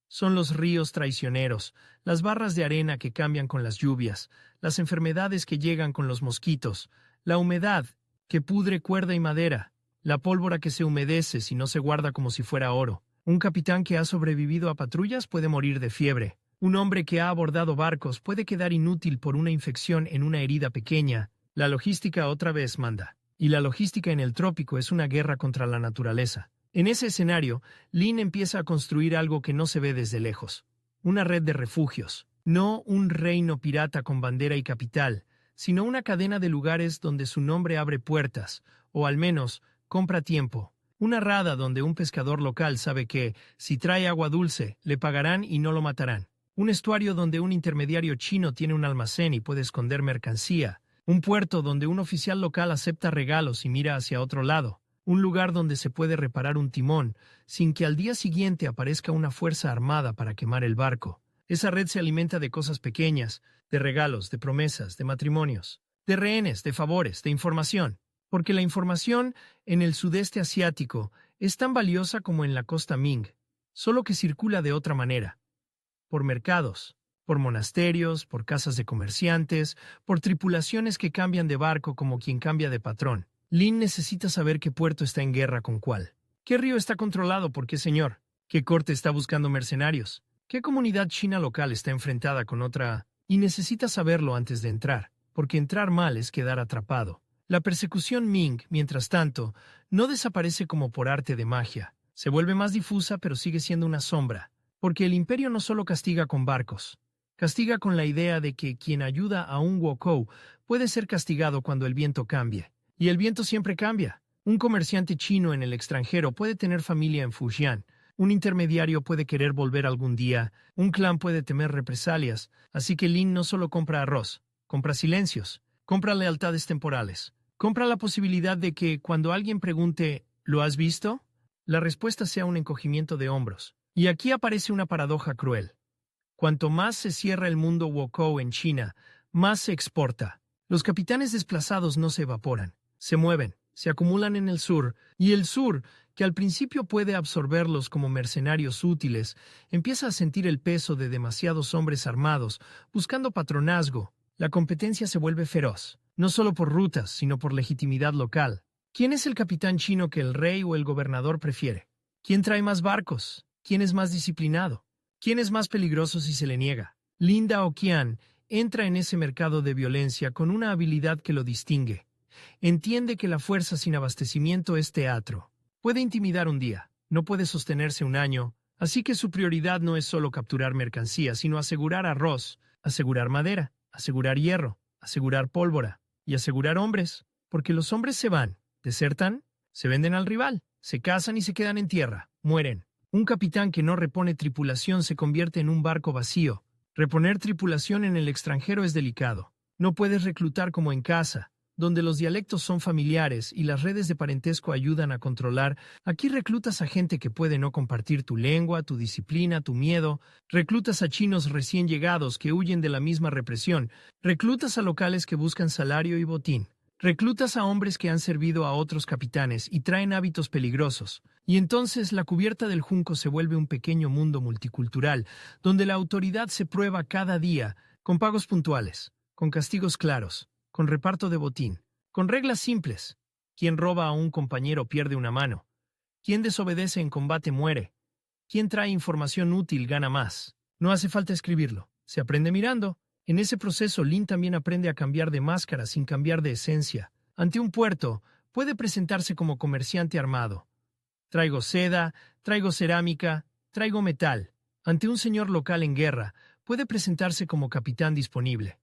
Son los ríos traicioneros, las barras de arena que cambian con las lluvias, las enfermedades que llegan con los mosquitos, la humedad que pudre cuerda y madera, la pólvora que se humedece si no se guarda como si fuera oro. Un capitán que ha sobrevivido a patrullas puede morir de fiebre. Un hombre que ha abordado barcos puede quedar inútil por una infección en una herida pequeña. La logística otra vez manda. Y la logística en el trópico es una guerra contra la naturaleza. En ese escenario, Lin empieza a construir algo que no se ve desde lejos. Una red de refugios. No un reino pirata con bandera y capital, sino una cadena de lugares donde su nombre abre puertas, o al menos, compra tiempo. Una rada donde un pescador local sabe que, si trae agua dulce, le pagarán y no lo matarán. Un estuario donde un intermediario chino tiene un almacén y puede esconder mercancía. Un puerto donde un oficial local acepta regalos y mira hacia otro lado. Un lugar donde se puede reparar un timón, sin que al día siguiente aparezca una fuerza armada para quemar el barco. Esa red se alimenta de cosas pequeñas, de regalos, de promesas, de matrimonios, de rehenes, de favores, de información. Porque la información en el sudeste asiático es tan valiosa como en la costa Ming, solo que circula de otra manera. Por mercados, por monasterios, por casas de comerciantes, por tripulaciones que cambian de barco como quien cambia de patrón. Lin necesita saber qué puerto está en guerra con cuál. ¿Qué río está controlado por qué señor? ¿Qué corte está buscando mercenarios? ¿Qué comunidad china local está enfrentada con otra? Y necesita saberlo antes de entrar, porque entrar mal es quedar atrapado. La persecución Ming, mientras tanto, no desaparece como por arte de magia. Se vuelve más difusa, pero sigue siendo una sombra. Porque el imperio no solo castiga con barcos. Castiga con la idea de que quien ayuda a un Wokou puede ser castigado cuando el viento cambie. Y el viento siempre cambia. Un comerciante chino en el extranjero puede tener familia en Fujian. Un intermediario puede querer volver algún día. Un clan puede temer represalias. Así que Lin no solo compra arroz, compra silencios, compra lealtades temporales. Compra la posibilidad de que, cuando alguien pregunte, ¿lo has visto?, la respuesta sea un encogimiento de hombros. Y aquí aparece una paradoja cruel. Cuanto más se cierra el mundo Wokou en China, más se exporta. Los capitanes desplazados no se evaporan, se mueven, se acumulan en el sur, y el sur, que al principio puede absorberlos como mercenarios útiles, empieza a sentir el peso de demasiados hombres armados, buscando patronazgo. La competencia se vuelve feroz, no solo por rutas, sino por legitimidad local. ¿Quién es el capitán chino que el rey o el gobernador prefiere? ¿Quién trae más barcos? ¿Quién es más disciplinado? ¿Quién es más peligroso si se le niega? Lin Daoqian entra en ese mercado de violencia con una habilidad que lo distingue. Entiende que la fuerza sin abastecimiento es teatro. Puede intimidar un día, no puede sostenerse un año, así que su prioridad no es solo capturar mercancía, sino asegurar arroz, asegurar madera, asegurar hierro, asegurar pólvora y asegurar hombres, porque los hombres se van, desertan, se venden al rival, se casan y se quedan en tierra, mueren. Un capitán que no repone tripulación se convierte en un barco vacío. Reponer tripulación en el extranjero es delicado. No puedes reclutar como en casa, donde los dialectos son familiares y las redes de parentesco ayudan a controlar. Aquí reclutas a gente que puede no compartir tu lengua, tu disciplina, tu miedo. Reclutas a chinos recién llegados que huyen de la misma represión. Reclutas a locales que buscan salario y botín. Reclutas a hombres que han servido a otros capitanes y traen hábitos peligrosos. Y entonces la cubierta del junco se vuelve un pequeño mundo multicultural, donde la autoridad se prueba cada día, con pagos puntuales, con castigos claros, con reparto de botín, con reglas simples. Quien roba a un compañero pierde una mano. Quien desobedece en combate muere. Quien trae información útil gana más. No hace falta escribirlo. Se aprende mirando. En ese proceso, Lin también aprende a cambiar de máscara sin cambiar de esencia. Ante un puerto, puede presentarse como comerciante armado. Traigo seda, traigo cerámica, traigo metal. Ante un señor local en guerra, puede presentarse como capitán disponible.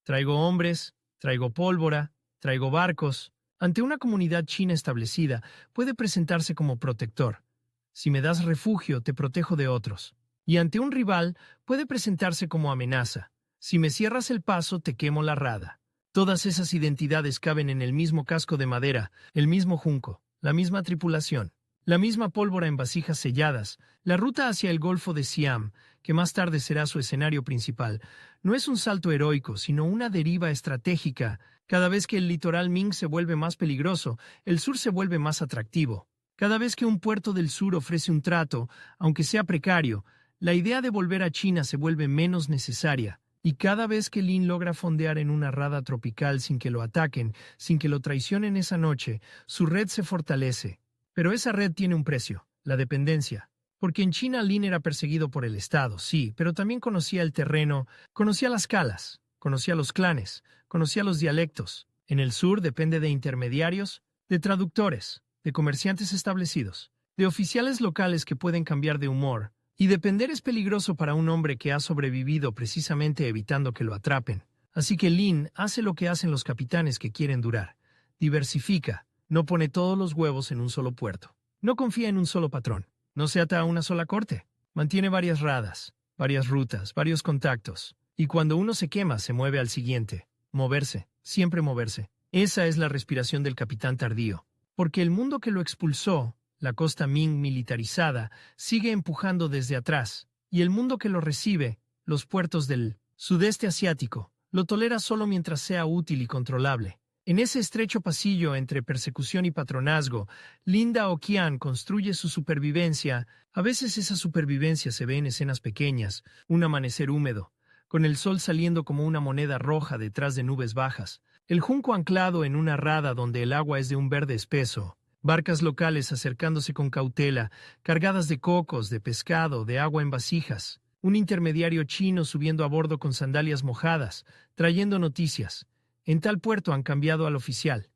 Traigo hombres, traigo pólvora, traigo barcos. Ante una comunidad china establecida, puede presentarse como protector. Si me das refugio, te protejo de otros. Y ante un rival, puede presentarse como amenaza. Si me cierras el paso, te quemo la rada. Todas esas identidades caben en el mismo casco de madera, el mismo junco, la misma tripulación, la misma pólvora en vasijas selladas, la ruta hacia el Golfo de Siam, que más tarde será su escenario principal. No es un salto heroico, sino una deriva estratégica. Cada vez que el litoral Ming se vuelve más peligroso, el sur se vuelve más atractivo. Cada vez que un puerto del sur ofrece un trato, aunque sea precario, la idea de volver a China se vuelve menos necesaria. Y cada vez que Lin logra fondear en una rada tropical sin que lo ataquen, sin que lo traicionen esa noche, su red se fortalece. Pero esa red tiene un precio, la dependencia. Porque en China Lin era perseguido por el Estado, sí, pero también conocía el terreno, conocía las calas, conocía los clanes, conocía los dialectos. En el sur depende de intermediarios, de traductores, de comerciantes establecidos, de oficiales locales que pueden cambiar de humor. Y depender es peligroso para un hombre que ha sobrevivido precisamente evitando que lo atrapen. Así que Lin hace lo que hacen los capitanes que quieren durar. Diversifica, no pone todos los huevos en un solo puerto. No confía en un solo patrón. No se ata a una sola corte. Mantiene varias radas, varias rutas, varios contactos. Y cuando uno se quema, se mueve al siguiente. Moverse, siempre moverse. Esa es la respiración del capitán tardío. Porque el mundo que lo expulsó, la costa Ming militarizada, sigue empujando desde atrás, y el mundo que lo recibe, los puertos del sudeste asiático, lo tolera solo mientras sea útil y controlable. En ese estrecho pasillo entre persecución y patronazgo, Lin Daoqian construye su supervivencia. A veces esa supervivencia se ve en escenas pequeñas, un amanecer húmedo, con el sol saliendo como una moneda roja detrás de nubes bajas, el junco anclado en una rada donde el agua es de un verde espeso, barcas locales acercándose con cautela, cargadas de cocos, de pescado, de agua en vasijas. Un intermediario chino subiendo a bordo con sandalias mojadas, trayendo noticias. En tal puerto han cambiado al oficial.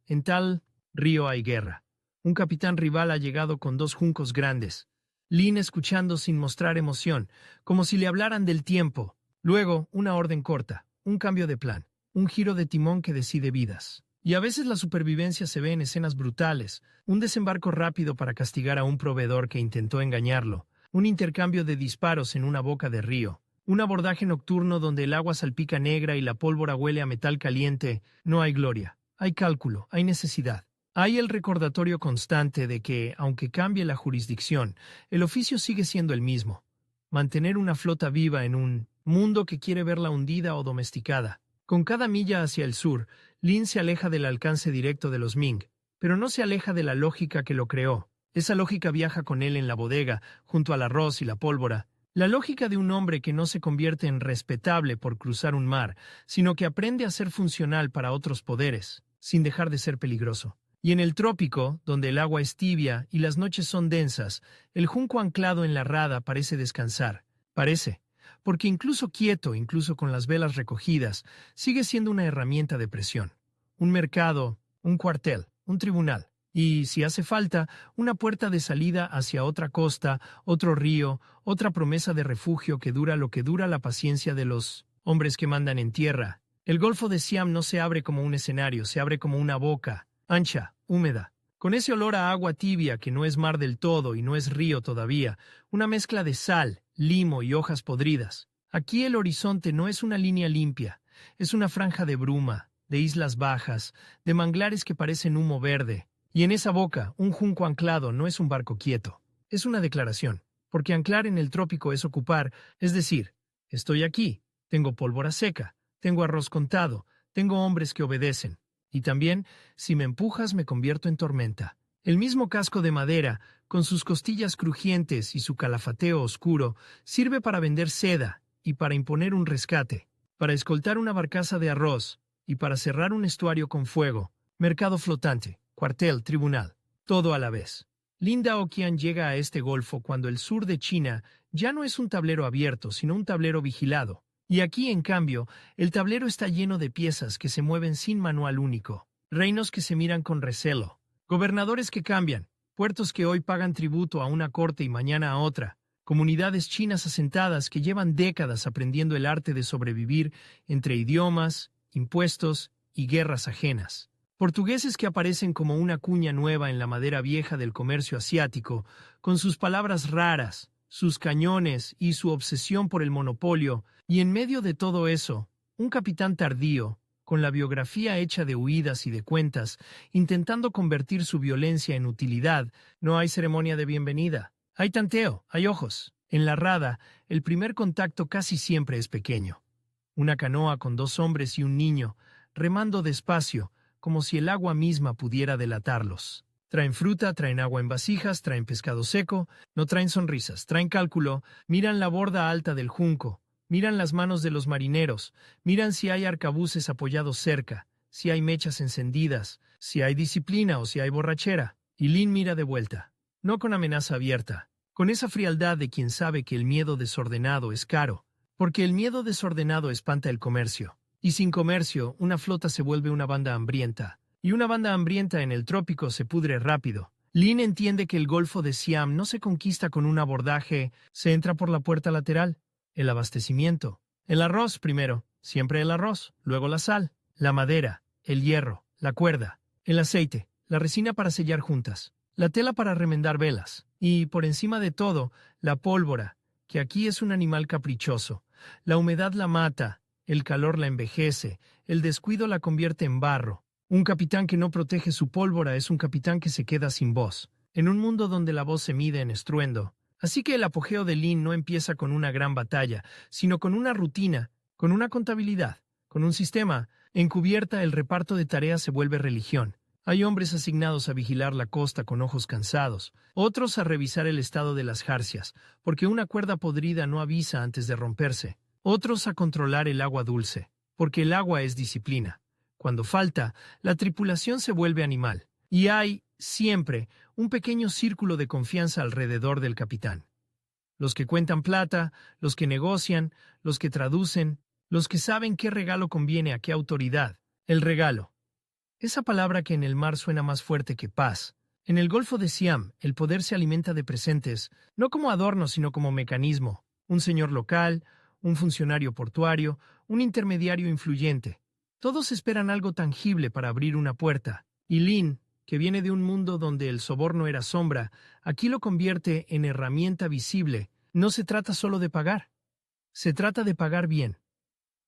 En tal río hay guerra. Un capitán rival ha llegado con 2 juncos grandes. Lin escuchando sin mostrar emoción, como si le hablaran del tiempo. Luego, una orden corta, un cambio de plan, un giro de timón que decide vidas. Y a veces la supervivencia se ve en escenas brutales, un desembarco rápido para castigar a un proveedor que intentó engañarlo, un intercambio de disparos en una boca de río, un abordaje nocturno donde el agua salpica negra y la pólvora huele a metal caliente. No hay gloria, hay cálculo, hay necesidad. Hay el recordatorio constante de que, aunque cambie la jurisdicción, el oficio sigue siendo el mismo. Mantener una flota viva en un mundo que quiere verla hundida o domesticada. Con cada milla hacia el sur, Lin se aleja del alcance directo de los Ming, pero no se aleja de la lógica que lo creó. Esa lógica viaja con él en la bodega, junto al arroz y la pólvora. La lógica de un hombre que no se convierte en respetable por cruzar un mar, sino que aprende a ser funcional para otros poderes, sin dejar de ser peligroso. Y en el trópico, donde el agua es tibia y las noches son densas, el junco anclado en la rada parece descansar. Parece. Porque incluso quieto, incluso con las velas recogidas, sigue siendo una herramienta de presión. Un mercado, un cuartel, un tribunal. Y, si hace falta, una puerta de salida hacia otra costa, otro río, otra promesa de refugio que dura lo que dura la paciencia de los hombres que mandan en tierra. El Golfo de Siam no se abre como un escenario, se abre como una boca, ancha, húmeda, con ese olor a agua tibia que no es mar del todo y no es río todavía, una mezcla de sal, limo y hojas podridas. Aquí el horizonte no es una línea limpia, es una franja de bruma, de islas bajas, de manglares que parecen humo verde. Y en esa boca, un junco anclado no es un barco quieto, es una declaración, porque anclar en el trópico es ocupar, es decir, estoy aquí, tengo pólvora seca, tengo arroz contado, tengo hombres que obedecen. Y también, si me empujas, me convierto en tormenta. El mismo casco de madera, con sus costillas crujientes y su calafateo oscuro, sirve para vender seda y para imponer un rescate, para escoltar una barcaza de arroz y para cerrar un estuario con fuego, mercado flotante, cuartel, tribunal, todo a la vez. Lin Daoqian llega a este golfo cuando el sur de China ya no es un tablero abierto, sino un tablero vigilado. Y aquí, en cambio, el tablero está lleno de piezas que se mueven sin manual único, reinos que se miran con recelo, gobernadores que cambian, puertos que hoy pagan tributo a una corte y mañana a otra, comunidades chinas asentadas que llevan décadas aprendiendo el arte de sobrevivir entre idiomas, impuestos y guerras ajenas. Portugueses que aparecen como una cuña nueva en la madera vieja del comercio asiático, con sus palabras raras, sus cañones y su obsesión por el monopolio, y en medio de todo eso, un capitán tardío, con la biografía hecha de huidas y de cuentas, intentando convertir su violencia en utilidad. No hay ceremonia de bienvenida. Hay tanteo, hay ojos. En la rada, el primer contacto casi siempre es pequeño. Una canoa con 2 hombres y un niño, remando despacio, como si el agua misma pudiera delatarlos. Traen fruta, traen agua en vasijas, traen pescado seco, no traen sonrisas, traen cálculo, miran la borda alta del junco, miran las manos de los marineros, miran si hay arcabuces apoyados cerca, si hay mechas encendidas, si hay disciplina o si hay borrachera. Y Lin mira de vuelta, no con amenaza abierta, con esa frialdad de quien sabe que el miedo desordenado es caro, porque el miedo desordenado espanta el comercio. Y sin comercio, una flota se vuelve una banda hambrienta. Y una banda hambrienta en el trópico se pudre rápido. Lin entiende que el Golfo de Siam no se conquista con un abordaje, se entra por la puerta lateral. El abastecimiento. El arroz primero, siempre el arroz, luego la sal, la madera, el hierro, la cuerda, el aceite, la resina para sellar juntas, la tela para remendar velas, y, por encima de todo, la pólvora, que aquí es un animal caprichoso. La humedad la mata, el calor la envejece, el descuido la convierte en barro. Un capitán que no protege su pólvora es un capitán que se queda sin voz, en un mundo donde la voz se mide en estruendo. Así que el apogeo de Lin no empieza con una gran batalla, sino con una rutina, con una contabilidad, con un sistema. Encubierta, el reparto de tareas se vuelve religión. Hay hombres asignados a vigilar la costa con ojos cansados, otros a revisar el estado de las jarcias, porque una cuerda podrida no avisa antes de romperse, otros a controlar el agua dulce, porque el agua es disciplina. Cuando falta, la tripulación se vuelve animal, y hay, siempre, un pequeño círculo de confianza alrededor del capitán. Los que cuentan plata, los que negocian, los que traducen, los que saben qué regalo conviene a qué autoridad. El regalo. Esa palabra que en el mar suena más fuerte que paz. En el Golfo de Siam, el poder se alimenta de presentes, no como adorno, sino como mecanismo. Un señor local, un funcionario portuario, un intermediario influyente. Todos esperan algo tangible para abrir una puerta. Y Lin, que viene de un mundo donde el soborno era sombra, aquí lo convierte en herramienta visible. No se trata solo de pagar. Se trata de pagar bien,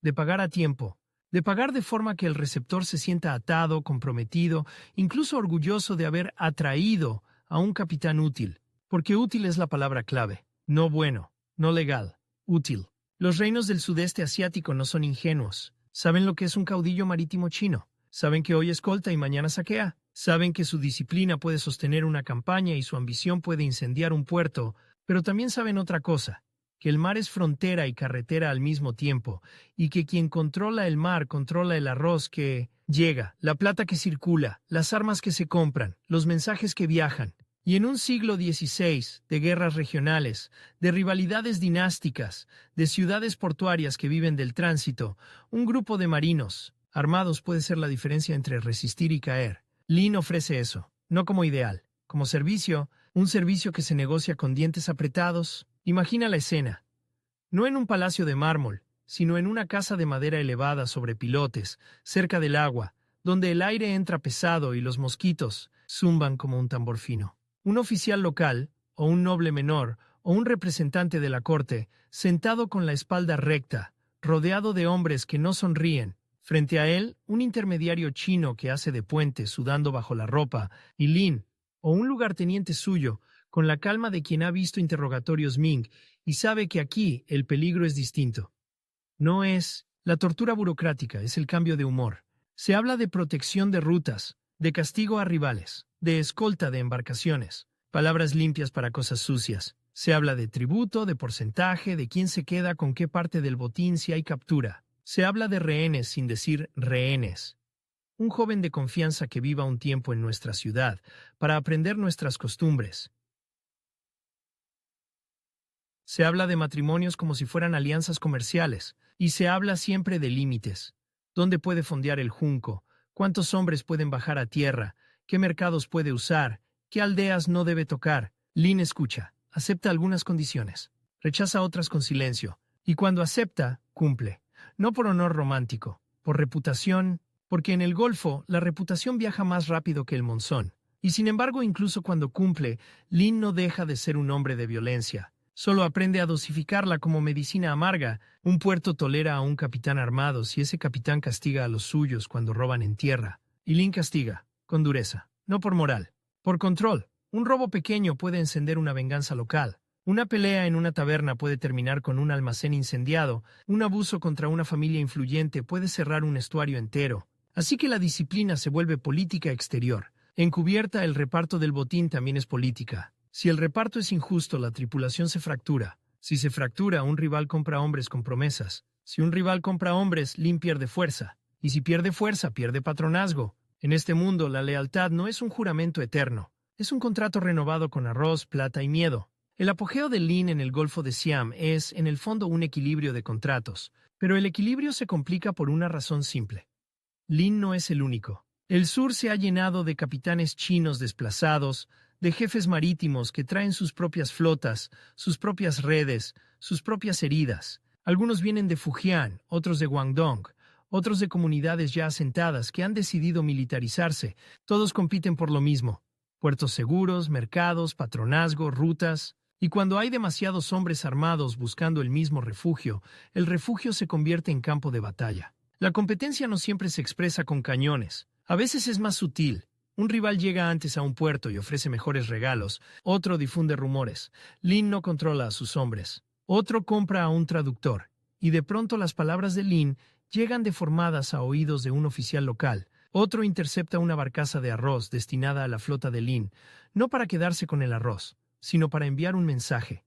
de pagar a tiempo, de pagar de forma que el receptor se sienta atado, comprometido, incluso orgulloso de haber atraído a un capitán útil. Porque útil es la palabra clave. No bueno, no legal, útil. Los reinos del sudeste asiático no son ingenuos. Saben lo que es un caudillo marítimo chino. Saben que hoy escolta y mañana saquea. Saben que su disciplina puede sostener una campaña y su ambición puede incendiar un puerto, pero también saben otra cosa, que el mar es frontera y carretera al mismo tiempo, y que quien controla el mar controla el arroz que llega, la plata que circula, las armas que se compran, los mensajes que viajan. Y en un siglo XVI, de guerras regionales, de rivalidades dinásticas, de ciudades portuarias que viven del tránsito, un grupo de marinos armados puede ser la diferencia entre resistir y caer. Lin ofrece eso, no como ideal, como servicio, un servicio que se negocia con dientes apretados. Imagina la escena, no en un palacio de mármol, sino en una casa de madera elevada sobre pilotes, cerca del agua, donde el aire entra pesado y los mosquitos zumban como un tambor fino. Un oficial local, o un noble menor, o un representante de la corte, sentado con la espalda recta, rodeado de hombres que no sonríen. Frente a él, un intermediario chino que hace de puente sudando bajo la ropa, y Lin, o un lugarteniente suyo, con la calma de quien ha visto interrogatorios Ming y sabe que aquí el peligro es distinto. No es la tortura burocrática, es el cambio de humor. Se habla de protección de rutas, de castigo a rivales, de escolta de embarcaciones, palabras limpias para cosas sucias. Se habla de tributo, de porcentaje, de quién se queda con qué parte del botín si hay captura. Se habla de rehenes sin decir rehenes. Un joven de confianza que viva un tiempo en nuestra ciudad para aprender nuestras costumbres. Se habla de matrimonios como si fueran alianzas comerciales, y se habla siempre de límites. ¿Dónde puede fondear el junco? ¿Cuántos hombres pueden bajar a tierra? ¿Qué mercados puede usar? ¿Qué aldeas no debe tocar? Lin escucha, acepta algunas condiciones, rechaza otras con silencio, y cuando acepta, cumple. No por honor romántico, por reputación, porque en el Golfo la reputación viaja más rápido que el monzón. Y sin embargo, incluso cuando cumple, Lin no deja de ser un hombre de violencia. Solo aprende a dosificarla como medicina amarga. Un puerto tolera a un capitán armado si ese capitán castiga a los suyos cuando roban en tierra. Y Lin castiga, con dureza, no por moral, por control. Un robo pequeño puede encender una venganza local. Una pelea en una taberna puede terminar con un almacén incendiado. Un abuso contra una familia influyente puede cerrar un estuario entero. Así que la disciplina se vuelve política exterior. Encubierta, el reparto del botín también es política. Si el reparto es injusto, la tripulación se fractura. Si se fractura, un rival compra hombres con promesas. Si un rival compra hombres, Lin pierde fuerza. Y si pierde fuerza, pierde patronazgo. En este mundo, la lealtad no es un juramento eterno. Es un contrato renovado con arroz, plata y miedo. El apogeo de Lin en el Golfo de Siam es, en el fondo, un equilibrio de contratos. Pero el equilibrio se complica por una razón simple. Lin no es el único. El sur se ha llenado de capitanes chinos desplazados, de jefes marítimos que traen sus propias flotas, sus propias redes, sus propias heridas. Algunos vienen de Fujian, otros de Guangdong, otros de comunidades ya asentadas que han decidido militarizarse. Todos compiten por lo mismo: puertos seguros, mercados, patronazgo, rutas. Y cuando hay demasiados hombres armados buscando el mismo refugio, el refugio se convierte en campo de batalla. La competencia no siempre se expresa con cañones. A veces es más sutil. Un rival llega antes a un puerto y ofrece mejores regalos. Otro difunde rumores. Lin no controla a sus hombres. Otro compra a un traductor. Y de pronto las palabras de Lin llegan deformadas a oídos de un oficial local. Otro intercepta una barcaza de arroz destinada a la flota de Lin, no para quedarse con el arroz, sino para enviar un mensaje.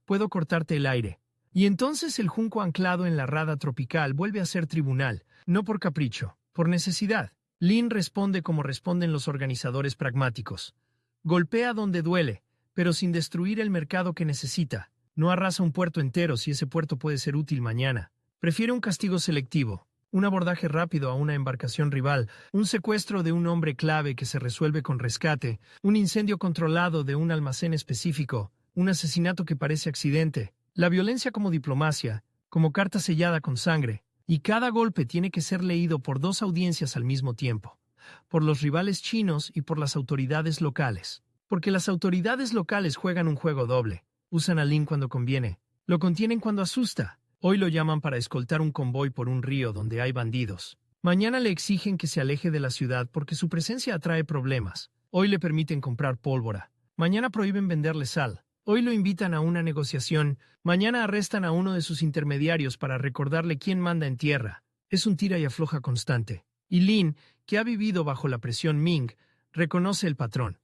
Puedo cortarte el aire. Y entonces el junco anclado en la rada tropical vuelve a ser tribunal, no por capricho, por necesidad. Lin responde como responden los organizadores pragmáticos. Golpea donde duele, pero sin destruir el mercado que necesita. No arrasa un puerto entero si ese puerto puede ser útil mañana. Prefiere un castigo selectivo, un abordaje rápido a una embarcación rival, un secuestro de un hombre clave que se resuelve con rescate, un incendio controlado de un almacén específico, un asesinato que parece accidente, la violencia como diplomacia, como carta sellada con sangre. Y cada golpe tiene que ser leído por dos audiencias al mismo tiempo, por los rivales chinos y por las autoridades locales. Porque las autoridades locales juegan un juego doble. Usan a Lin cuando conviene, lo contienen cuando asusta. Hoy lo llaman para escoltar un convoy por un río donde hay bandidos. Mañana le exigen que se aleje de la ciudad porque su presencia atrae problemas. Hoy le permiten comprar pólvora. Mañana prohíben venderle sal. Hoy lo invitan a una negociación. Mañana arrestan a uno de sus intermediarios para recordarle quién manda en tierra. Es un tira y afloja constante. Y Lin, que ha vivido bajo la presión Ming, reconoce el patrón.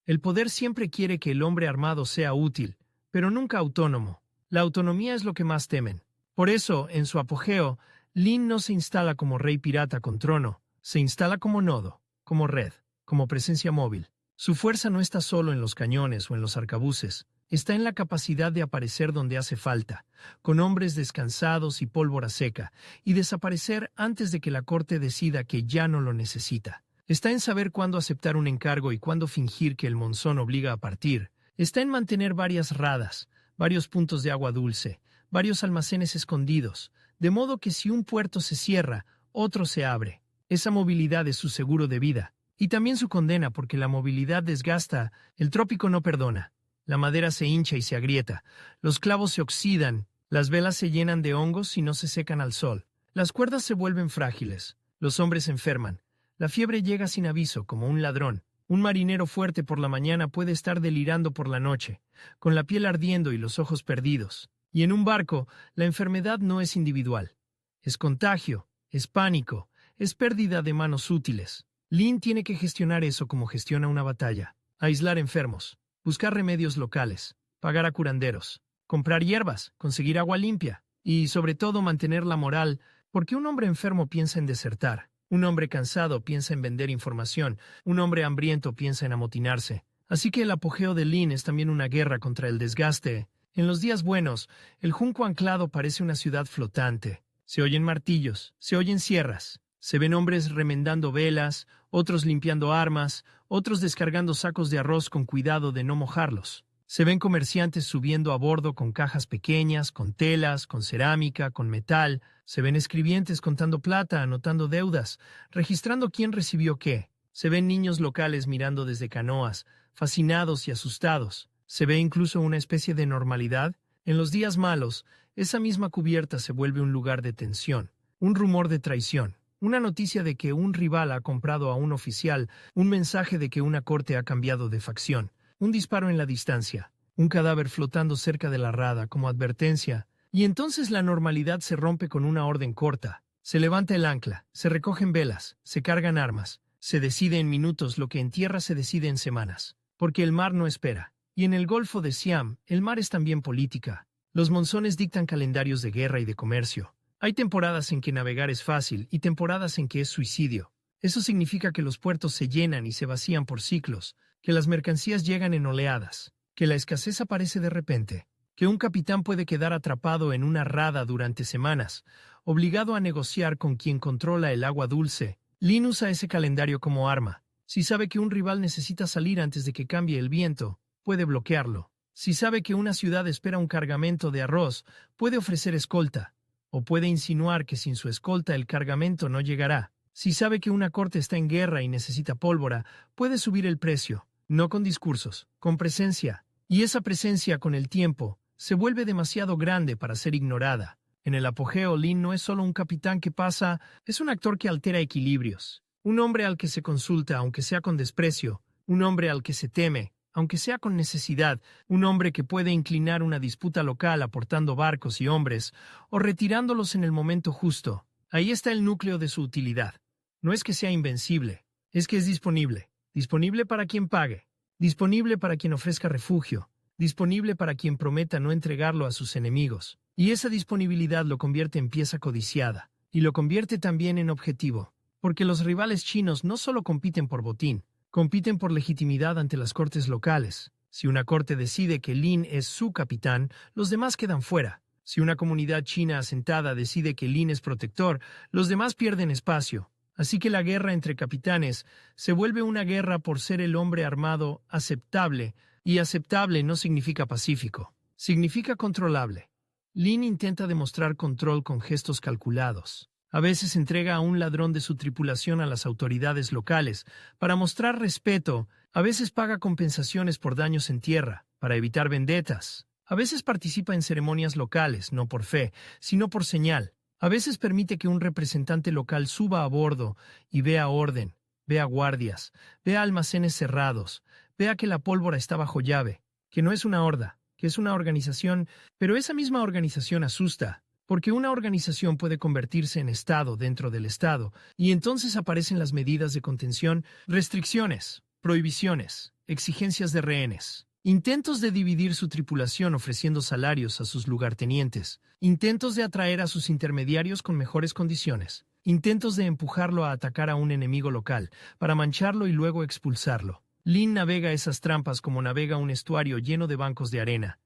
El poder siempre quiere que el hombre armado sea útil, pero nunca autónomo. La autonomía es lo que más temen. Por eso, en su apogeo, Lin no se instala como rey pirata con trono, se instala como nodo, como red, como presencia móvil. Su fuerza no está solo en los cañones o en los arcabuces, está en la capacidad de aparecer donde hace falta, con hombres descansados y pólvora seca, y desaparecer antes de que la corte decida que ya no lo necesita. Está en saber cuándo aceptar un encargo y cuándo fingir que el monzón obliga a partir. Está en mantener varias radas, varios puntos de agua dulce, varios almacenes escondidos, de modo que si un puerto se cierra, otro se abre. Esa movilidad es su seguro de vida. Y también su condena, porque la movilidad desgasta, el trópico no perdona. La madera se hincha y se agrieta, los clavos se oxidan, las velas se llenan de hongos y no se secan al sol. Las cuerdas se vuelven frágiles, los hombres se enferman. La fiebre llega sin aviso, como un ladrón. Un marinero fuerte por la mañana puede estar delirando por la noche, con la piel ardiendo y los ojos perdidos. Y en un barco, la enfermedad no es individual. Es contagio, es pánico, es pérdida de manos útiles. Lin tiene que gestionar eso como gestiona una batalla. Aislar enfermos, buscar remedios locales, pagar a curanderos, comprar hierbas, conseguir agua limpia y, sobre todo, mantener la moral, porque un hombre enfermo piensa en desertar, un hombre cansado piensa en vender información, un hombre hambriento piensa en amotinarse. Así que el apogeo de Lin es también una guerra contra el desgaste, En los días buenos, el junco anclado parece una ciudad flotante. Se oyen martillos, se oyen sierras, se ven hombres remendando velas, otros limpiando armas, otros descargando sacos de arroz con cuidado de no mojarlos. Se ven comerciantes subiendo a bordo con cajas pequeñas, con telas, con cerámica, con metal. Se ven escribientes contando plata, anotando deudas, registrando quién recibió qué. Se ven niños locales mirando desde canoas, fascinados y asustados. Se ve incluso una especie de normalidad. En los días malos, esa misma cubierta se vuelve un lugar de tensión, un rumor de traición, una noticia de que un rival ha comprado a un oficial, un mensaje de que una corte ha cambiado de facción, un disparo en la distancia, un cadáver flotando cerca de la rada como advertencia, y entonces la normalidad se rompe con una orden corta. Se levanta el ancla, se recogen velas, se cargan armas, se decide en minutos lo que en tierra se decide en semanas, porque el mar no espera. Y en el Golfo de Siam, el mar es también política. Los monzones dictan calendarios de guerra y de comercio. Hay temporadas en que navegar es fácil y temporadas en que es suicidio. Eso significa que los puertos se llenan y se vacían por ciclos, que las mercancías llegan en oleadas, que la escasez aparece de repente, que un capitán puede quedar atrapado en una rada durante semanas, obligado a negociar con quien controla el agua dulce. Lin usa ese calendario como arma. Si sabe que un rival necesita salir antes de que cambie el viento, puede bloquearlo. Si sabe que una ciudad espera un cargamento de arroz, puede ofrecer escolta, o puede insinuar que sin su escolta el cargamento no llegará. Si sabe que una corte está en guerra y necesita pólvora, puede subir el precio, no con discursos, con presencia. Y esa presencia, con el tiempo, se vuelve demasiado grande para ser ignorada. En el apogeo, Lin no es solo un capitán que pasa, es un actor que altera equilibrios. Un hombre al que se consulta, aunque sea con desprecio, un hombre al que se teme, aunque sea con necesidad, un hombre que puede inclinar una disputa local aportando barcos y hombres, o retirándolos en el momento justo. Ahí está el núcleo de su utilidad. No es que sea invencible, es que es disponible. Disponible para quien pague, disponible para quien ofrezca refugio, disponible para quien prometa no entregarlo a sus enemigos. Y esa disponibilidad lo convierte en pieza codiciada, y lo convierte también en objetivo. Porque los rivales chinos no solo compiten por botín, compiten por legitimidad ante las cortes locales. Si una corte decide que Lin es su capitán, los demás quedan fuera. Si una comunidad china asentada decide que Lin es protector, los demás pierden espacio. Así que la guerra entre capitanes se vuelve una guerra por ser el hombre armado aceptable, y aceptable no significa pacífico, significa controlable. Lin intenta demostrar control con gestos calculados. A veces entrega a un ladrón de su tripulación a las autoridades locales para mostrar respeto. A veces paga compensaciones por daños en tierra, para evitar vendetas. A veces participa en ceremonias locales, no por fe, sino por señal. A veces permite que un representante local suba a bordo y vea orden, vea guardias, vea almacenes cerrados, vea que la pólvora está bajo llave, que no es una horda, que es una organización, pero esa misma organización asusta. Porque una organización puede convertirse en Estado dentro del Estado, y entonces aparecen las medidas de contención, restricciones, prohibiciones, exigencias de rehenes, intentos de dividir su tripulación ofreciendo salarios a sus lugartenientes, intentos de atraer a sus intermediarios con mejores condiciones, intentos de empujarlo a atacar a un enemigo local, para mancharlo y luego expulsarlo. Lin navega esas trampas como navega un estuario lleno de bancos de arena.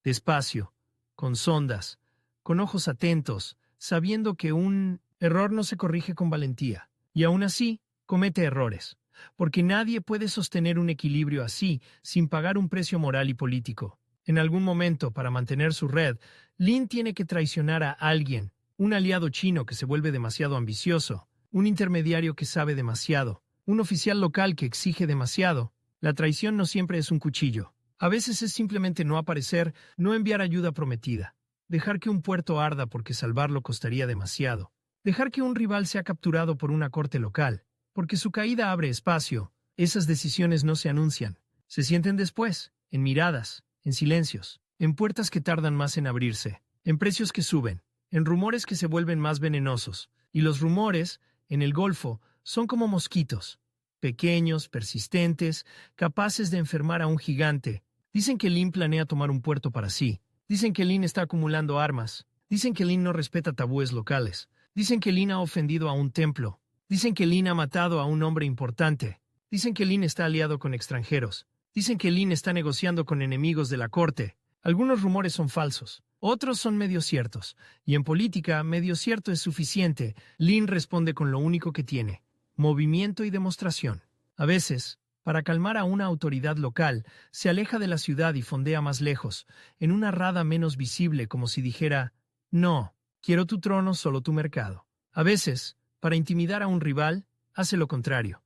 Despacio, con sondas, con ojos atentos, sabiendo que un error no se corrige con valentía, y aún así comete errores, porque nadie puede sostener un equilibrio así sin pagar un precio moral y político. En algún momento, para mantener su red, Lin tiene que traicionar a alguien, un aliado chino que se vuelve demasiado ambicioso, un intermediario que sabe demasiado, un oficial local que exige demasiado. La traición no siempre es un cuchillo. A veces es simplemente no aparecer, no enviar ayuda prometida. Dejar que un puerto arda porque salvarlo costaría demasiado. Dejar que un rival sea capturado por una corte local, porque su caída abre espacio. Esas decisiones no se anuncian. Se sienten después, en miradas, en silencios, en puertas que tardan más en abrirse, en precios que suben, en rumores que se vuelven más venenosos. Y los rumores, en el Golfo, son como mosquitos, pequeños, persistentes, capaces de enfermar a un gigante. Dicen que Lin planea tomar un puerto para sí. Dicen que Lin está acumulando armas. Dicen que Lin no respeta tabúes locales. Dicen que Lin ha ofendido a un templo. Dicen que Lin ha matado a un hombre importante. Dicen que Lin está aliado con extranjeros. Dicen que Lin está negociando con enemigos de la corte. Algunos rumores son falsos, otros son medio ciertos, y en política medio cierto es suficiente. Lin responde con lo único que tiene: movimiento y demostración. A veces, para calmar a una autoridad local, se aleja de la ciudad y fondea más lejos, en una rada menos visible, como si dijera: no, quiero tu trono, solo tu mercado. A veces, para intimidar a un rival, hace lo contrario.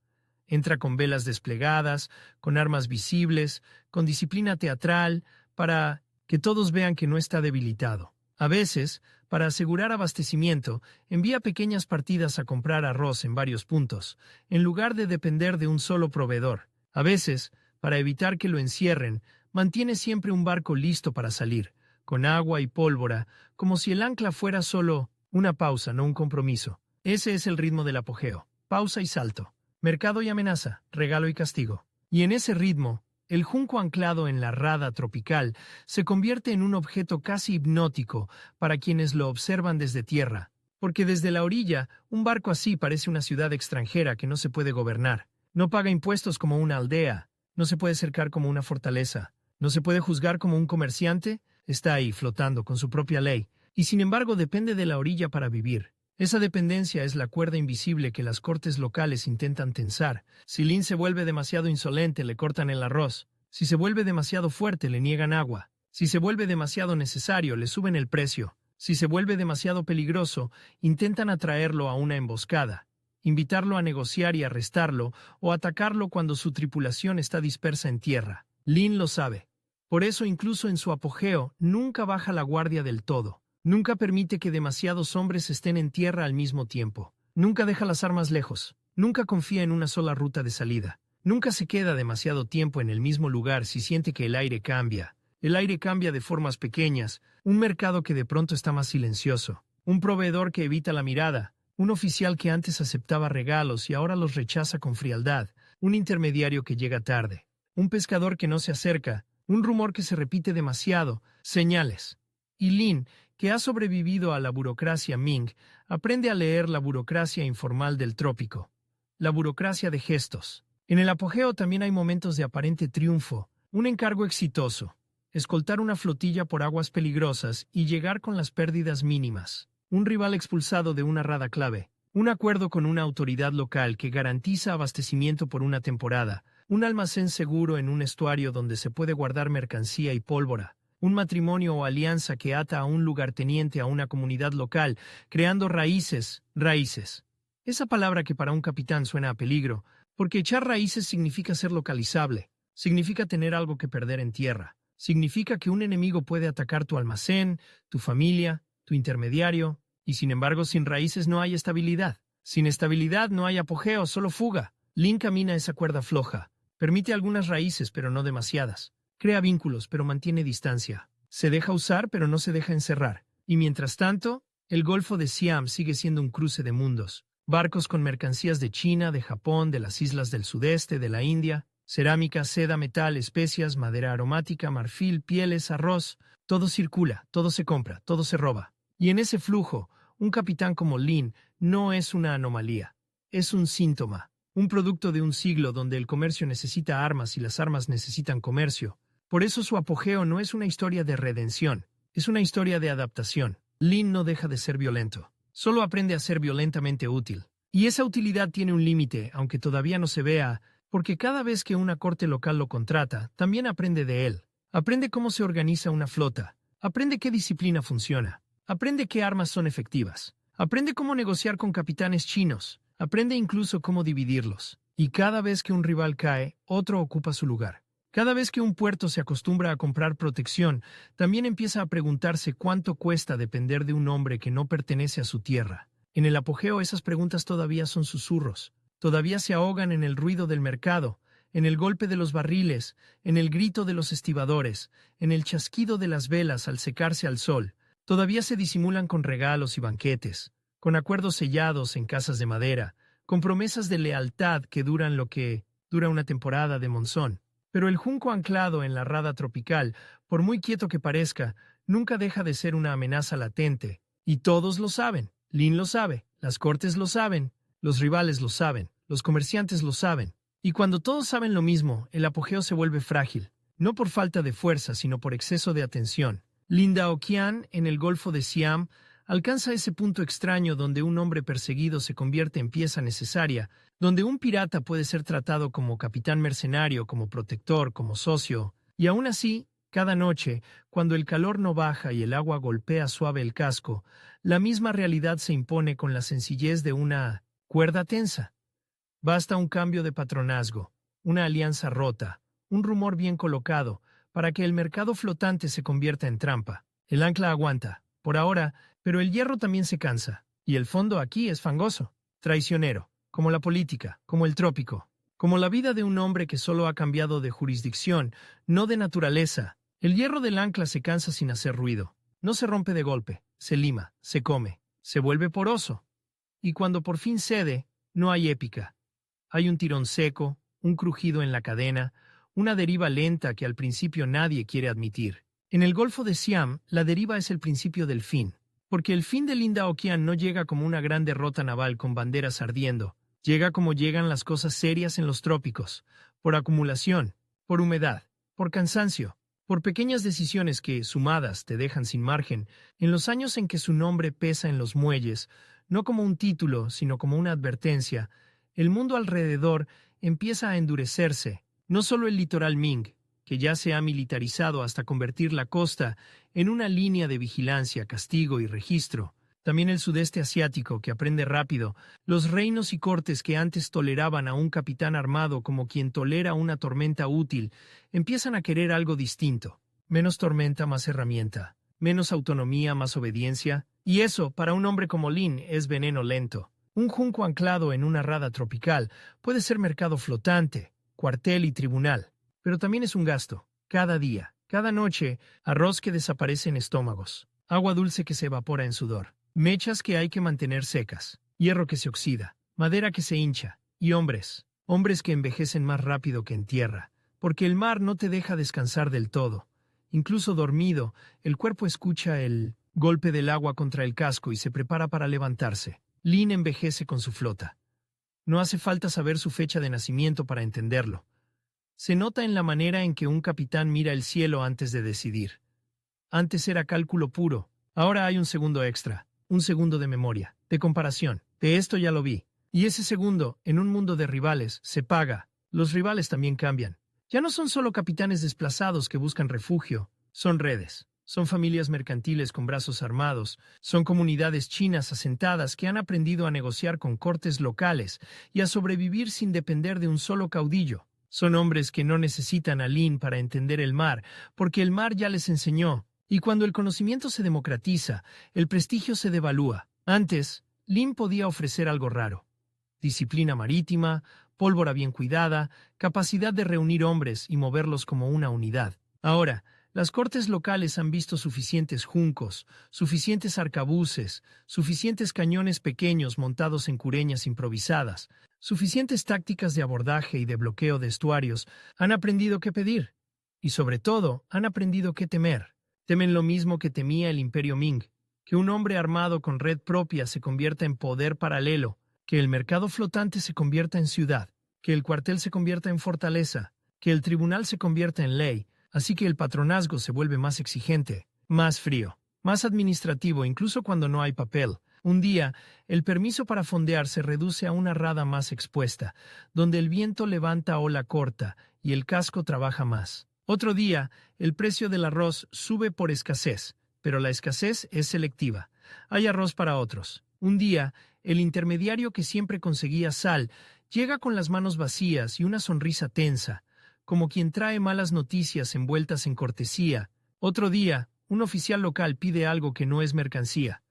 Entra con velas desplegadas, con armas visibles, con disciplina teatral, para que todos vean que no está debilitado. A veces, para asegurar abastecimiento, envía pequeñas partidas a comprar arroz en varios puntos, en lugar de depender de un solo proveedor. A veces, para evitar que lo encierren, mantiene siempre un barco listo para salir, con agua y pólvora, como si el ancla fuera solo una pausa, no un compromiso. Ese es el ritmo del apogeo: pausa y salto, mercado y amenaza, regalo y castigo. Y en ese ritmo, el junco anclado en la rada tropical se convierte en un objeto casi hipnótico para quienes lo observan desde tierra, porque desde la orilla, un barco así parece una ciudad extranjera que no se puede gobernar. No paga impuestos como una aldea, no se puede cercar como una fortaleza, no se puede juzgar como un comerciante, está ahí flotando con su propia ley, y sin embargo depende de la orilla para vivir. Esa dependencia es la cuerda invisible que las cortes locales intentan tensar. Si Lin se vuelve demasiado insolente, le cortan el arroz. Si se vuelve demasiado fuerte, le niegan agua. Si se vuelve demasiado necesario, le suben el precio. Si se vuelve demasiado peligroso, intentan atraerlo a una emboscada, invitarlo a negociar y arrestarlo, o atacarlo cuando su tripulación está dispersa en tierra. Lin lo sabe. Por eso, incluso en su apogeo, nunca baja la guardia del todo. Nunca permite que demasiados hombres estén en tierra al mismo tiempo. Nunca deja las armas lejos. Nunca confía en una sola ruta de salida. Nunca se queda demasiado tiempo en el mismo lugar si siente que el aire cambia. El aire cambia de formas pequeñas, un mercado que de pronto está más silencioso, un proveedor que evita la mirada, un oficial que antes aceptaba regalos y ahora los rechaza con frialdad, un intermediario que llega tarde, un pescador que no se acerca, un rumor que se repite demasiado, señales. Y Lin, que ha sobrevivido a la burocracia Ming, aprende a leer la burocracia informal del trópico, la burocracia de gestos. En el apogeo también hay momentos de aparente triunfo, un encargo exitoso, escoltar una flotilla por aguas peligrosas y llegar con las pérdidas mínimas, un rival expulsado de una rada clave, un acuerdo con una autoridad local que garantiza abastecimiento por una temporada, un almacén seguro en un estuario donde se puede guardar mercancía y pólvora, un matrimonio o alianza que ata a un lugarteniente a una comunidad local, creando raíces. Esa palabra que para un capitán suena a peligro, porque echar raíces significa ser localizable, significa tener algo que perder en tierra, significa que un enemigo puede atacar tu almacén, tu familia, tu intermediario, y sin embargo sin raíces no hay estabilidad. Sin estabilidad no hay apogeo, solo fuga. Lin camina esa cuerda floja, permite algunas raíces pero no demasiadas. Crea vínculos, pero mantiene distancia. Se deja usar, pero no se deja encerrar. Y mientras tanto, el Golfo de Siam sigue siendo un cruce de mundos. Barcos con mercancías de China, de Japón, de las islas del sudeste, de la India, cerámica, seda, metal, especias, madera aromática, marfil, pieles, arroz. Todo circula, todo se compra, todo se roba. Y en ese flujo, un capitán como Lin no es una anomalía. Es un síntoma, un producto de un siglo donde el comercio necesita armas y las armas necesitan comercio. Por eso su apogeo no es una historia de redención, es una historia de adaptación. Lin no deja de ser violento, solo aprende a ser violentamente útil. Y esa utilidad tiene un límite, aunque todavía no se vea, porque cada vez que una corte local lo contrata, también aprende de él. Aprende cómo se organiza una flota, aprende qué disciplina funciona, aprende qué armas son efectivas, aprende cómo negociar con capitanes chinos, aprende incluso cómo dividirlos. Y cada vez que un rival cae, otro ocupa su lugar. Cada vez que un puerto se acostumbra a comprar protección, también empieza a preguntarse cuánto cuesta depender de un hombre que no pertenece a su tierra. En el apogeo esas preguntas todavía son susurros, todavía se ahogan en el ruido del mercado, en el golpe de los barriles, en el grito de los estibadores, en el chasquido de las velas al secarse al sol. Todavía se disimulan con regalos y banquetes, con acuerdos sellados en casas de madera, con promesas de lealtad que duran lo que dura una temporada de monzón. Pero el junco anclado en la rada tropical, por muy quieto que parezca, nunca deja de ser una amenaza latente. Y todos lo saben. Lin lo sabe, las cortes lo saben, los rivales lo saben, los comerciantes lo saben. Y cuando todos saben lo mismo, el apogeo se vuelve frágil. no por falta de fuerza, sino por exceso de atención. Linda Ocean, en el Golfo de Siam, alcanza ese punto extraño donde un hombre perseguido se convierte en pieza necesaria, donde un pirata puede ser tratado como capitán mercenario, como protector, como socio, y aún así, cada noche, cuando el calor no baja y el agua golpea suave el casco, la misma realidad se impone con la sencillez de una cuerda tensa. Basta un cambio de patronazgo, una alianza rota, un rumor bien colocado, para que el mercado flotante se convierta en trampa. El ancla aguanta, por ahora, pero el hierro también se cansa, y el fondo aquí es fangoso, traicionero, como la política, como el trópico, como la vida de un hombre que solo ha cambiado de jurisdicción, no de naturaleza. El hierro del ancla se cansa sin hacer ruido, no se rompe de golpe, se lima, se come, se vuelve poroso. Y cuando por fin cede, no hay épica. Hay un tirón seco, un crujido en la cadena, una deriva lenta que al principio nadie quiere admitir. En el Golfo de Siam, la deriva es el principio del fin, porque el fin de Linda Ocean no llega como una gran derrota naval con banderas ardiendo, llega como llegan las cosas serias en los trópicos, por acumulación, por humedad, por cansancio, por pequeñas decisiones que, sumadas, te dejan sin margen, en los años en que su nombre pesa en los muelles, no como un título, sino como una advertencia. El mundo alrededor empieza a endurecerse, no solo el litoral Ming, que ya se ha militarizado hasta convertir la costa en una línea de vigilancia, castigo y registro. También el sudeste asiático, que aprende rápido, los reinos y cortes que antes toleraban a un capitán armado como quien tolera una tormenta útil, empiezan a querer algo distinto. Menos tormenta, más herramienta. Menos autonomía, más obediencia. Y eso, para un hombre como Lin, es veneno lento. Un junco anclado en una rada tropical puede ser mercado flotante, cuartel y tribunal, pero también es un gasto. Cada día, cada noche, arroz que desaparece en estómagos, agua dulce que se evapora en sudor, mechas que hay que mantener secas, hierro que se oxida, madera que se hincha, y hombres que envejecen más rápido que en tierra, porque el mar no te deja descansar del todo. Incluso dormido, el cuerpo escucha el golpe del agua contra el casco y se prepara para levantarse. Lin envejece con su flota. No hace falta saber su fecha de nacimiento para entenderlo. Se nota en la manera en que un capitán mira el cielo antes de decidir. Antes era cálculo puro, ahora hay un segundo extra, un segundo de memoria, de comparación. De esto ya lo vi. Y ese segundo, en un mundo de rivales, se paga. Los rivales también cambian. Ya no son solo capitanes desplazados que buscan refugio, son redes. Son familias mercantiles con brazos armados, son comunidades chinas asentadas que han aprendido a negociar con cortes locales y a sobrevivir sin depender de un solo caudillo. Son hombres que no necesitan a Lin para entender el mar, porque el mar ya les enseñó. Y cuando el conocimiento se democratiza, el prestigio se devalúa. Antes, Lin podía ofrecer algo raro. Disciplina marítima, pólvora bien cuidada, capacidad de reunir hombres y moverlos como una unidad. Ahora, las cortes locales han visto suficientes juncos, suficientes arcabuces, suficientes cañones pequeños montados en cureñas improvisadas, suficientes tácticas de abordaje y de bloqueo de estuarios, han aprendido qué pedir. Y sobre todo, han aprendido qué temer. Temen lo mismo que temía el Imperio Ming, que un hombre armado con red propia se convierta en poder paralelo, que el mercado flotante se convierta en ciudad, que el cuartel se convierta en fortaleza, que el tribunal se convierta en ley. Así que el patronazgo se vuelve más exigente, más frío, más administrativo incluso cuando no hay papel. Un día, el permiso para fondear se reduce a una rada más expuesta, donde el viento levanta ola corta y el casco trabaja más. Otro día, el precio del arroz sube por escasez, pero la escasez es selectiva. Hay arroz para otros. Un día, el intermediario que siempre conseguía sal llega con las manos vacías y una sonrisa tensa, como quien trae malas noticias envueltas en cortesía. Otro día, un oficial local pide algo que no es mercancía.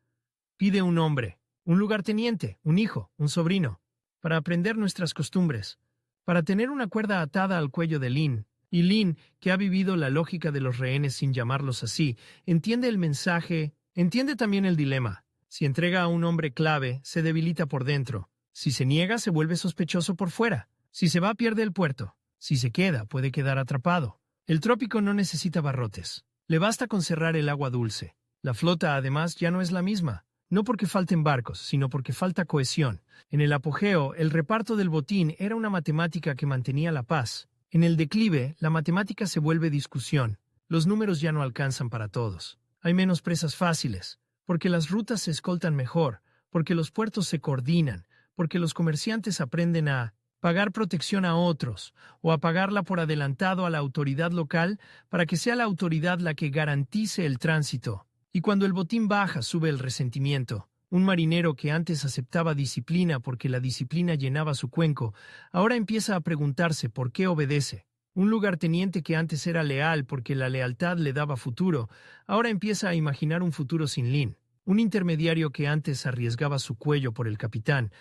Pide un hombre, un lugarteniente, un hijo, un sobrino, para aprender nuestras costumbres, para tener una cuerda atada al cuello de Lin. Y Lin, que ha vivido la lógica de los rehenes sin llamarlos así, entiende el mensaje, entiende también el dilema. Si entrega a un hombre clave, se debilita por dentro. Si se niega, se vuelve sospechoso por fuera. Si se va, pierde el puerto. Si se queda, puede quedar atrapado. El trópico no necesita barrotes. Le basta con cerrar el agua dulce. La flota, además, ya no es la misma. No porque falten barcos, sino porque falta cohesión. En el apogeo, el reparto del botín era una matemática que mantenía la paz. En el declive, la matemática se vuelve discusión. Los números ya no alcanzan para todos. Hay menos presas fáciles, porque las rutas se escoltan mejor, porque los puertos se coordinan, porque los comerciantes aprenden a pagar protección a otros, o a pagarla por adelantado a la autoridad local para que sea la autoridad la que garantice el tránsito. Y cuando el botín baja, sube el resentimiento. Un marinero que antes aceptaba disciplina porque la disciplina llenaba su cuenco, ahora empieza a preguntarse por qué obedece. Un lugarteniente que antes era leal porque la lealtad le daba futuro, ahora empieza a imaginar un futuro sin Lin. Un intermediario que antes arriesgaba su cuello por el capitán,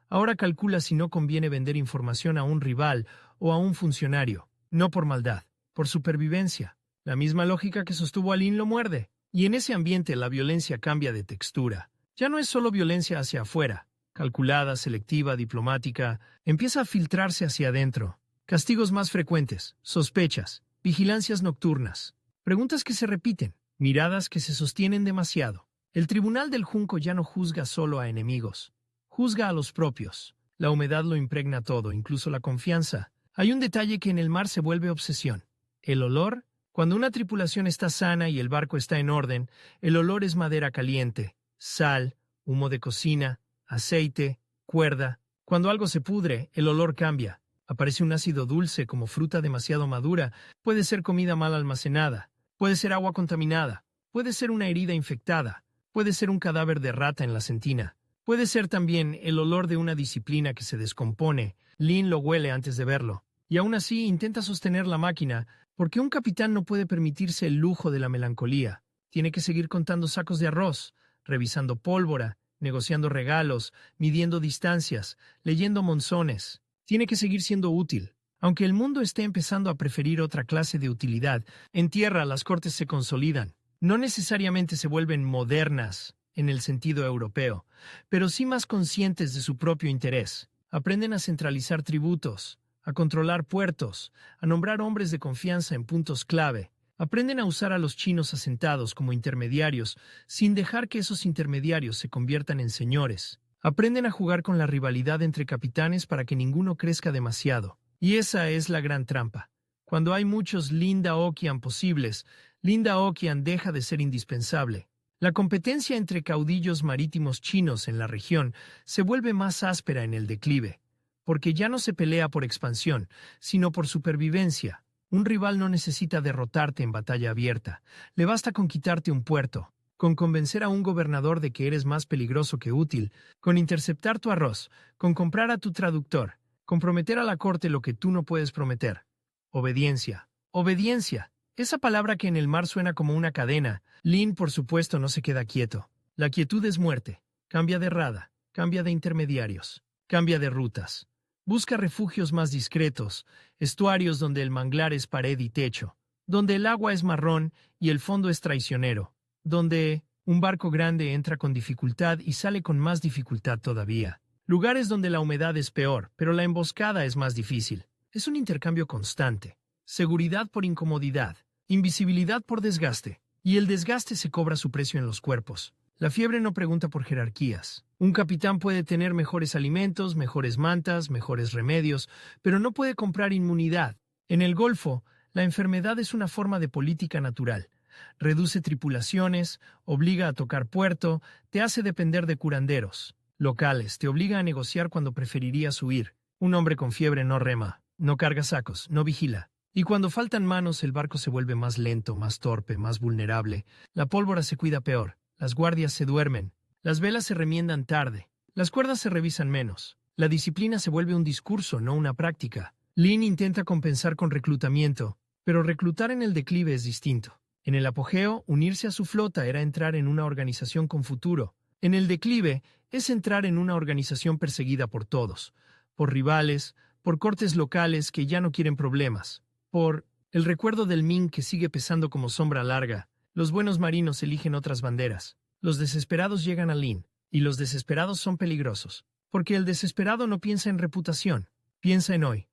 ahora calcula si no conviene vender información a un rival o a un funcionario. No por maldad, por supervivencia. La misma lógica que sostuvo a Lin lo muerde. Y en ese ambiente la violencia cambia de textura. Ya no es solo violencia hacia afuera, calculada, selectiva, diplomática, empieza a filtrarse hacia adentro. Castigos más frecuentes, sospechas, vigilancias nocturnas, preguntas que se repiten, miradas que se sostienen demasiado. El tribunal del Junco ya no juzga solo a enemigos, juzga a los propios. La humedad lo impregna todo, incluso la confianza. Hay un detalle que en el mar se vuelve obsesión. El olor. Cuando una tripulación está sana y el barco está en orden, el olor es madera caliente, sal, humo de cocina, aceite, cuerda. Cuando algo se pudre, el olor cambia. Aparece un ácido dulce como fruta demasiado madura, puede ser comida mal almacenada, puede ser agua contaminada, puede ser una herida infectada, puede ser un cadáver de rata en la sentina, puede ser también el olor de una disciplina que se descompone. Lin lo huele antes de verlo, y aún así intenta sostener la máquina, porque un capitán no puede permitirse el lujo de la melancolía. Tiene que seguir contando sacos de arroz, revisando pólvora, negociando regalos, midiendo distancias, leyendo monzones. Tiene que seguir siendo útil. Aunque el mundo esté empezando a preferir otra clase de utilidad, en tierra las cortes se consolidan. No necesariamente se vuelven modernas en el sentido europeo, pero sí más conscientes de su propio interés. Aprenden a centralizar tributos, a controlar puertos, a nombrar hombres de confianza en puntos clave. Aprenden a usar a los chinos asentados como intermediarios, sin dejar que esos intermediarios se conviertan en señores. Aprenden a jugar con la rivalidad entre capitanes para que ninguno crezca demasiado. Y esa es la gran trampa. Cuando hay muchos Lin Daoqian posibles, Lin Daoqian deja de ser indispensable. La competencia entre caudillos marítimos chinos en la región se vuelve más áspera en el declive, porque ya no se pelea por expansión, sino por supervivencia. Un rival no necesita derrotarte en batalla abierta, le basta con quitarte un puerto, con convencer a un gobernador de que eres más peligroso que útil, con interceptar tu arroz, con comprar a tu traductor, con prometer a la corte lo que tú no puedes prometer. Obediencia. Obediencia. Esa palabra que en el mar suena como una cadena. Lin, por supuesto, no se queda quieto. La quietud es muerte. Cambia de rada, cambia de intermediarios, cambia de rutas. Busca refugios más discretos, estuarios donde el manglar es pared y techo, donde el agua es marrón y el fondo es traicionero, donde un barco grande entra con dificultad y sale con más dificultad todavía. Lugares donde la humedad es peor, pero la emboscada es más difícil. Es un intercambio constante. Seguridad por incomodidad, invisibilidad por desgaste, y el desgaste se cobra su precio en los cuerpos. La fiebre no pregunta por jerarquías. Un capitán puede tener mejores alimentos, mejores mantas, mejores remedios, pero no puede comprar inmunidad. En el Golfo, la enfermedad es una forma de política natural. Reduce tripulaciones, obliga a tocar puerto, te hace depender de curanderos locales, te obliga a negociar cuando preferirías huir. Un hombre con fiebre no rema, no carga sacos, no vigila. Y cuando faltan manos, el barco se vuelve más lento, más torpe, más vulnerable. La pólvora se cuida peor. Las guardias se duermen. Las velas se remiendan tarde. Las cuerdas se revisan menos. La disciplina se vuelve un discurso, no una práctica. Lin intenta compensar con reclutamiento, pero reclutar en el declive es distinto. En el apogeo, unirse a su flota era entrar en una organización con futuro. En el declive, es entrar en una organización perseguida por todos, por rivales, por cortes locales que ya no quieren problemas, por el recuerdo del Ming que sigue pesando como sombra larga. Los buenos marinos eligen otras banderas. Los desesperados llegan a Lin, y los desesperados son peligrosos, porque el desesperado no piensa en reputación, piensa en hoy.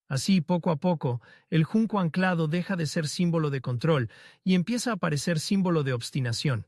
Así, poco a poco, el junco anclado deja de ser símbolo de control y empieza a parecer símbolo de obstinación.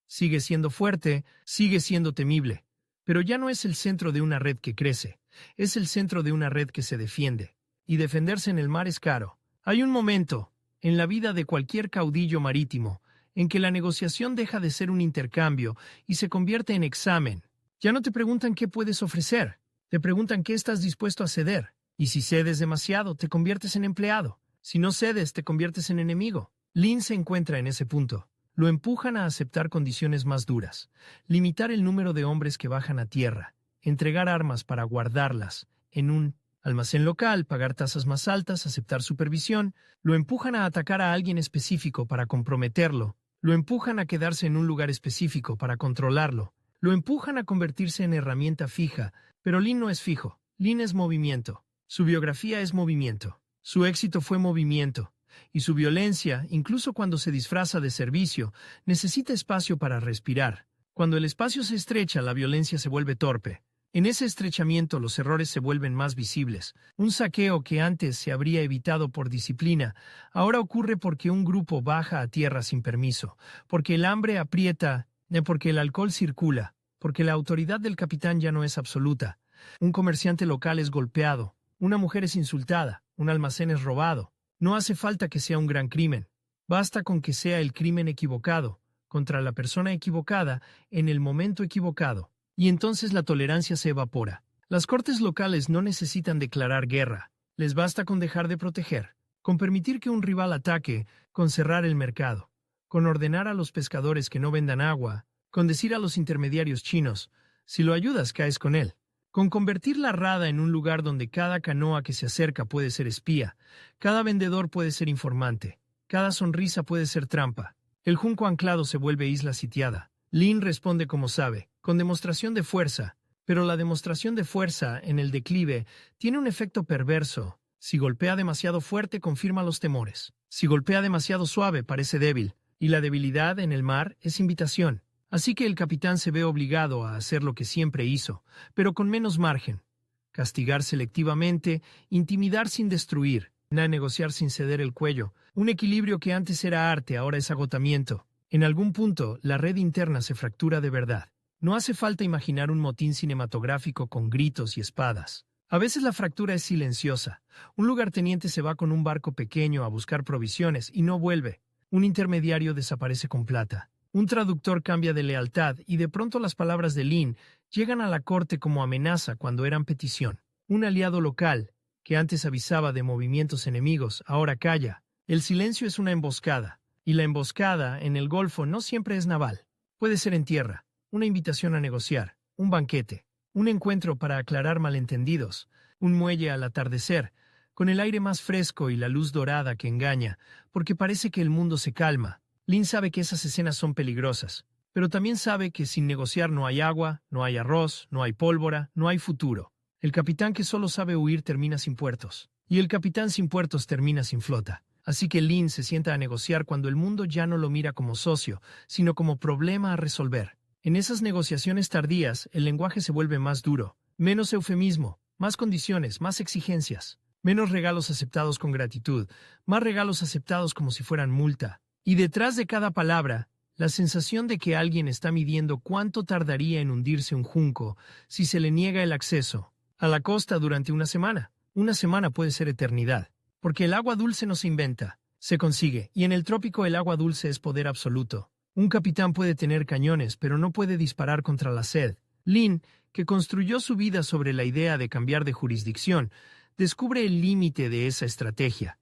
Sigue siendo fuerte, sigue siendo temible, pero ya no es el centro de una red que crece, es el centro de una red que se defiende. y defenderse en el mar es caro. Hay un momento, en la vida de cualquier caudillo marítimo, en que la negociación deja de ser un intercambio y se convierte en examen. Ya no te preguntan qué puedes ofrecer, te preguntan qué estás dispuesto a ceder. Y si cedes demasiado, te conviertes en empleado. Si no cedes, te conviertes en enemigo. Lin se encuentra en ese punto. Lo empujan a aceptar condiciones más duras, limitar el número de hombres que bajan a tierra, entregar armas para guardarlas en un almacén local, pagar tasas más altas, aceptar supervisión. Lo empujan a atacar a alguien específico para comprometerlo. Lo empujan a quedarse en un lugar específico para controlarlo. Lo empujan a convertirse en herramienta fija, pero Lin no es fijo. Lin es movimiento. Su biografía es movimiento. Su éxito fue movimiento. Y su violencia, incluso cuando se disfraza de servicio, necesita espacio para respirar. Cuando el espacio se estrecha, la violencia se vuelve torpe. En ese estrechamiento los errores se vuelven más visibles. Un saqueo que antes se habría evitado por disciplina, ahora ocurre porque un grupo baja a tierra sin permiso, porque el hambre aprieta, porque el alcohol circula, porque la autoridad del capitán ya no es absoluta. Un comerciante local es golpeado, una mujer es insultada, un almacén es robado. No hace falta que sea un gran crimen. Basta con que sea el crimen equivocado, contra la persona equivocada, en el momento equivocado. Y entonces la tolerancia se evapora. Las cortes locales no necesitan declarar guerra. Les basta con dejar de proteger, con permitir que un rival ataque, con cerrar el mercado, con ordenar a los pescadores que no vendan agua, con decir a los intermediarios chinos, si lo ayudas caes con él, con convertir la rada en un lugar donde cada canoa que se acerca puede ser espía, cada vendedor puede ser informante, cada sonrisa puede ser trampa. El junco anclado se vuelve isla sitiada. Lin responde como sabe, con demostración de fuerza, pero la demostración de fuerza en el declive tiene un efecto perverso. Si golpea demasiado fuerte, confirma los temores. Si golpea demasiado suave, parece débil, y la debilidad en el mar es invitación. Así que el capitán se ve obligado a hacer lo que siempre hizo, pero con menos margen. Castigar selectivamente, intimidar sin destruir, negociar sin ceder el cuello. Un equilibrio que antes era arte, ahora es agotamiento. En algún punto, la red interna se fractura de verdad. No hace falta imaginar un motín cinematográfico con gritos y espadas. A veces la fractura es silenciosa. Un lugarteniente se va con un barco pequeño a buscar provisiones y no vuelve. Un intermediario desaparece con plata. Un traductor cambia de lealtad y de pronto las palabras de Lin llegan a la corte como amenaza cuando eran petición. Un aliado local, que antes avisaba de movimientos enemigos, ahora calla. El silencio es una emboscada. Y la emboscada en el Golfo no siempre es naval. Puede ser en tierra, una invitación a negociar, un banquete, un encuentro para aclarar malentendidos, un muelle al atardecer, con el aire más fresco y la luz dorada que engaña, porque parece que el mundo se calma. Lin sabe que esas escenas son peligrosas, pero también sabe que sin negociar no hay agua, no hay arroz, no hay pólvora, no hay futuro. El capitán que solo sabe huir termina sin puertos, y el capitán sin puertos termina sin flota. Así que Lin se sienta a negociar cuando el mundo ya no lo mira como socio, sino como problema a resolver. En esas negociaciones tardías, el lenguaje se vuelve más duro, menos eufemismo, más condiciones, más exigencias, menos regalos aceptados con gratitud, más regalos aceptados como si fueran multa. Y detrás de cada palabra, la sensación de que alguien está midiendo cuánto tardaría en hundirse un junco si se le niega el acceso a la costa durante una semana. Una semana puede ser eternidad. Porque el agua dulce no se inventa, se consigue, y en el trópico el agua dulce es poder absoluto. Un capitán puede tener cañones, pero no puede disparar contra la sed. Lin, que construyó su vida sobre la idea de cambiar de jurisdicción, descubre el límite de esa estrategia.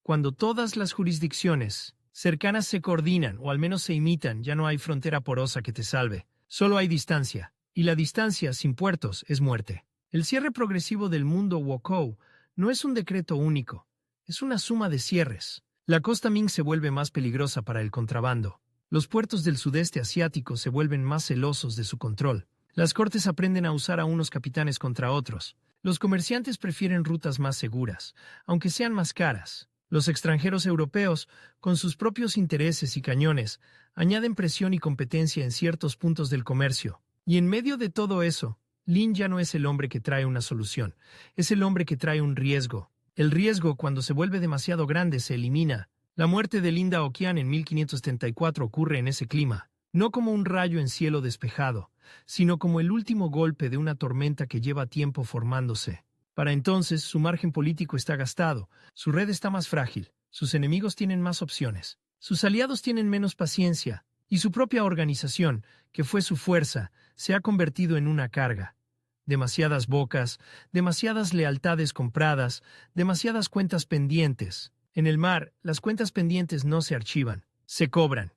Cuando todas las jurisdicciones cercanas se coordinan, o al menos se imitan, ya no hay frontera porosa que te salve. Solo hay distancia, y la distancia, sin puertos, es muerte. El cierre progresivo del mundo Wokou no es un decreto único, es una suma de cierres. La costa Ming se vuelve más peligrosa para el contrabando. Los puertos del sudeste asiático se vuelven más celosos de su control. Las cortes aprenden a usar a unos capitanes contra otros. Los comerciantes prefieren rutas más seguras, aunque sean más caras. Los extranjeros europeos, con sus propios intereses y cañones, añaden presión y competencia en ciertos puntos del comercio. Y en medio de todo eso, Lin ya no es el hombre que trae una solución, es el hombre que trae un riesgo. El riesgo, cuando se vuelve demasiado grande, se elimina. La muerte de Lin Daoqian en 1534 ocurre en ese clima, no como un rayo en cielo despejado, sino como el último golpe de una tormenta que lleva tiempo formándose. Para entonces, su margen político está gastado, su red está más frágil, sus enemigos tienen más opciones, sus aliados tienen menos paciencia, y su propia organización, que fue su fuerza, se ha convertido en una carga. Demasiadas bocas, demasiadas lealtades compradas, demasiadas cuentas pendientes. En el mar, las cuentas pendientes no se archivan, se cobran.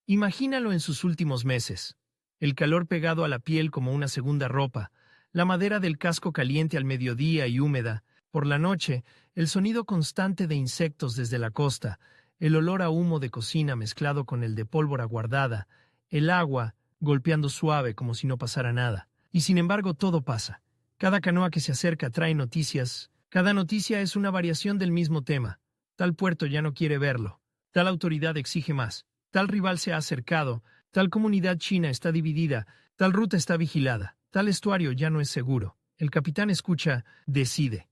Imagínalo en sus últimos meses. El calor pegado a la piel como una segunda ropa, la madera del casco caliente al mediodía y húmeda, por la noche, el sonido constante de insectos desde la costa, el olor a humo de cocina mezclado con el de pólvora guardada, el agua golpeando suave como si no pasara nada. Y sin embargo todo pasa. Cada canoa que se acerca trae noticias. Cada noticia es una variación del mismo tema. Tal puerto ya no quiere verlo. Tal autoridad exige más. Tal rival se ha acercado. Tal comunidad china está dividida. Tal ruta está vigilada. Tal estuario ya no es seguro. El capitán escucha, decide.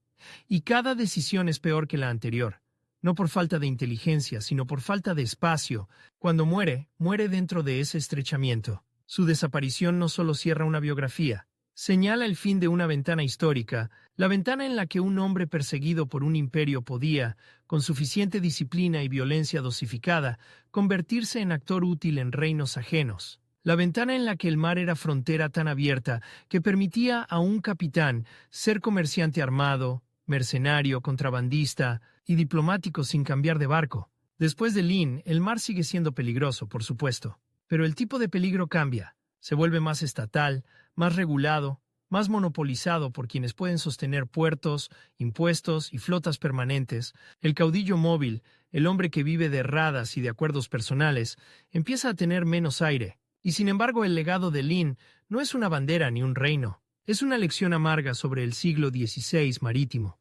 Y cada decisión es peor que la anterior. No por falta de inteligencia, sino por falta de espacio. Cuando muere, muere dentro de ese estrechamiento. Su desaparición no solo cierra una biografía, señala el fin de una ventana histórica, la ventana en la que un hombre perseguido por un imperio podía, con suficiente disciplina y violencia dosificada, convertirse en actor útil en reinos ajenos. La ventana en la que el mar era frontera tan abierta que permitía a un capitán ser comerciante armado, mercenario, contrabandista y diplomático sin cambiar de barco. Después de Lin, el mar sigue siendo peligroso, por supuesto. Pero el tipo de peligro cambia, se vuelve más estatal, más regulado, más monopolizado por quienes pueden sostener puertos, impuestos y flotas permanentes. El caudillo móvil, el hombre que vive de erradas y de acuerdos personales, empieza a tener menos aire. Y sin embargo el legado de Lin no es una bandera ni un reino, es una lección amarga sobre el siglo XVI marítimo,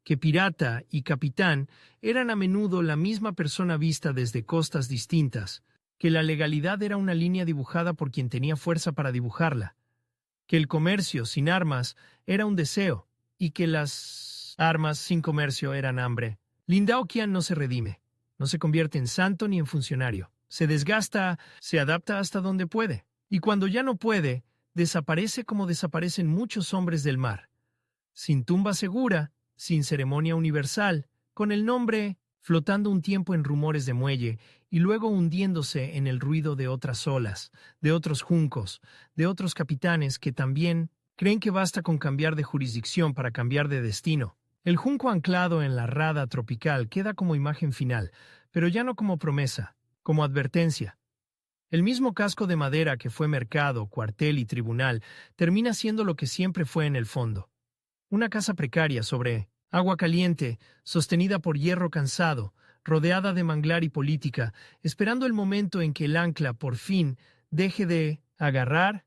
que pirata y capitán eran a menudo la misma persona vista desde costas distintas, que la legalidad era una línea dibujada por quien tenía fuerza para dibujarla, que el comercio sin armas era un deseo, y que las armas sin comercio eran hambre. Lin Daoqian no se redime, no se convierte en santo ni en funcionario, se desgasta, se adapta hasta donde puede, y cuando ya no puede, desaparece como desaparecen muchos hombres del mar, sin tumba segura, sin ceremonia universal, con el nombre flotando un tiempo en rumores de muelle y luego hundiéndose en el ruido de otras olas, de otros juncos, de otros capitanes que también creen que basta con cambiar de jurisdicción para cambiar de destino. El junco anclado en la rada tropical queda como imagen final, pero ya no como promesa, como advertencia. El mismo casco de madera que fue mercado, cuartel y tribunal termina siendo lo que siempre fue en el fondo. Una casa precaria sobre agua caliente, sostenida por hierro cansado, rodeada de manglar y política, esperando el momento en que el ancla, por fin, deje de agarrar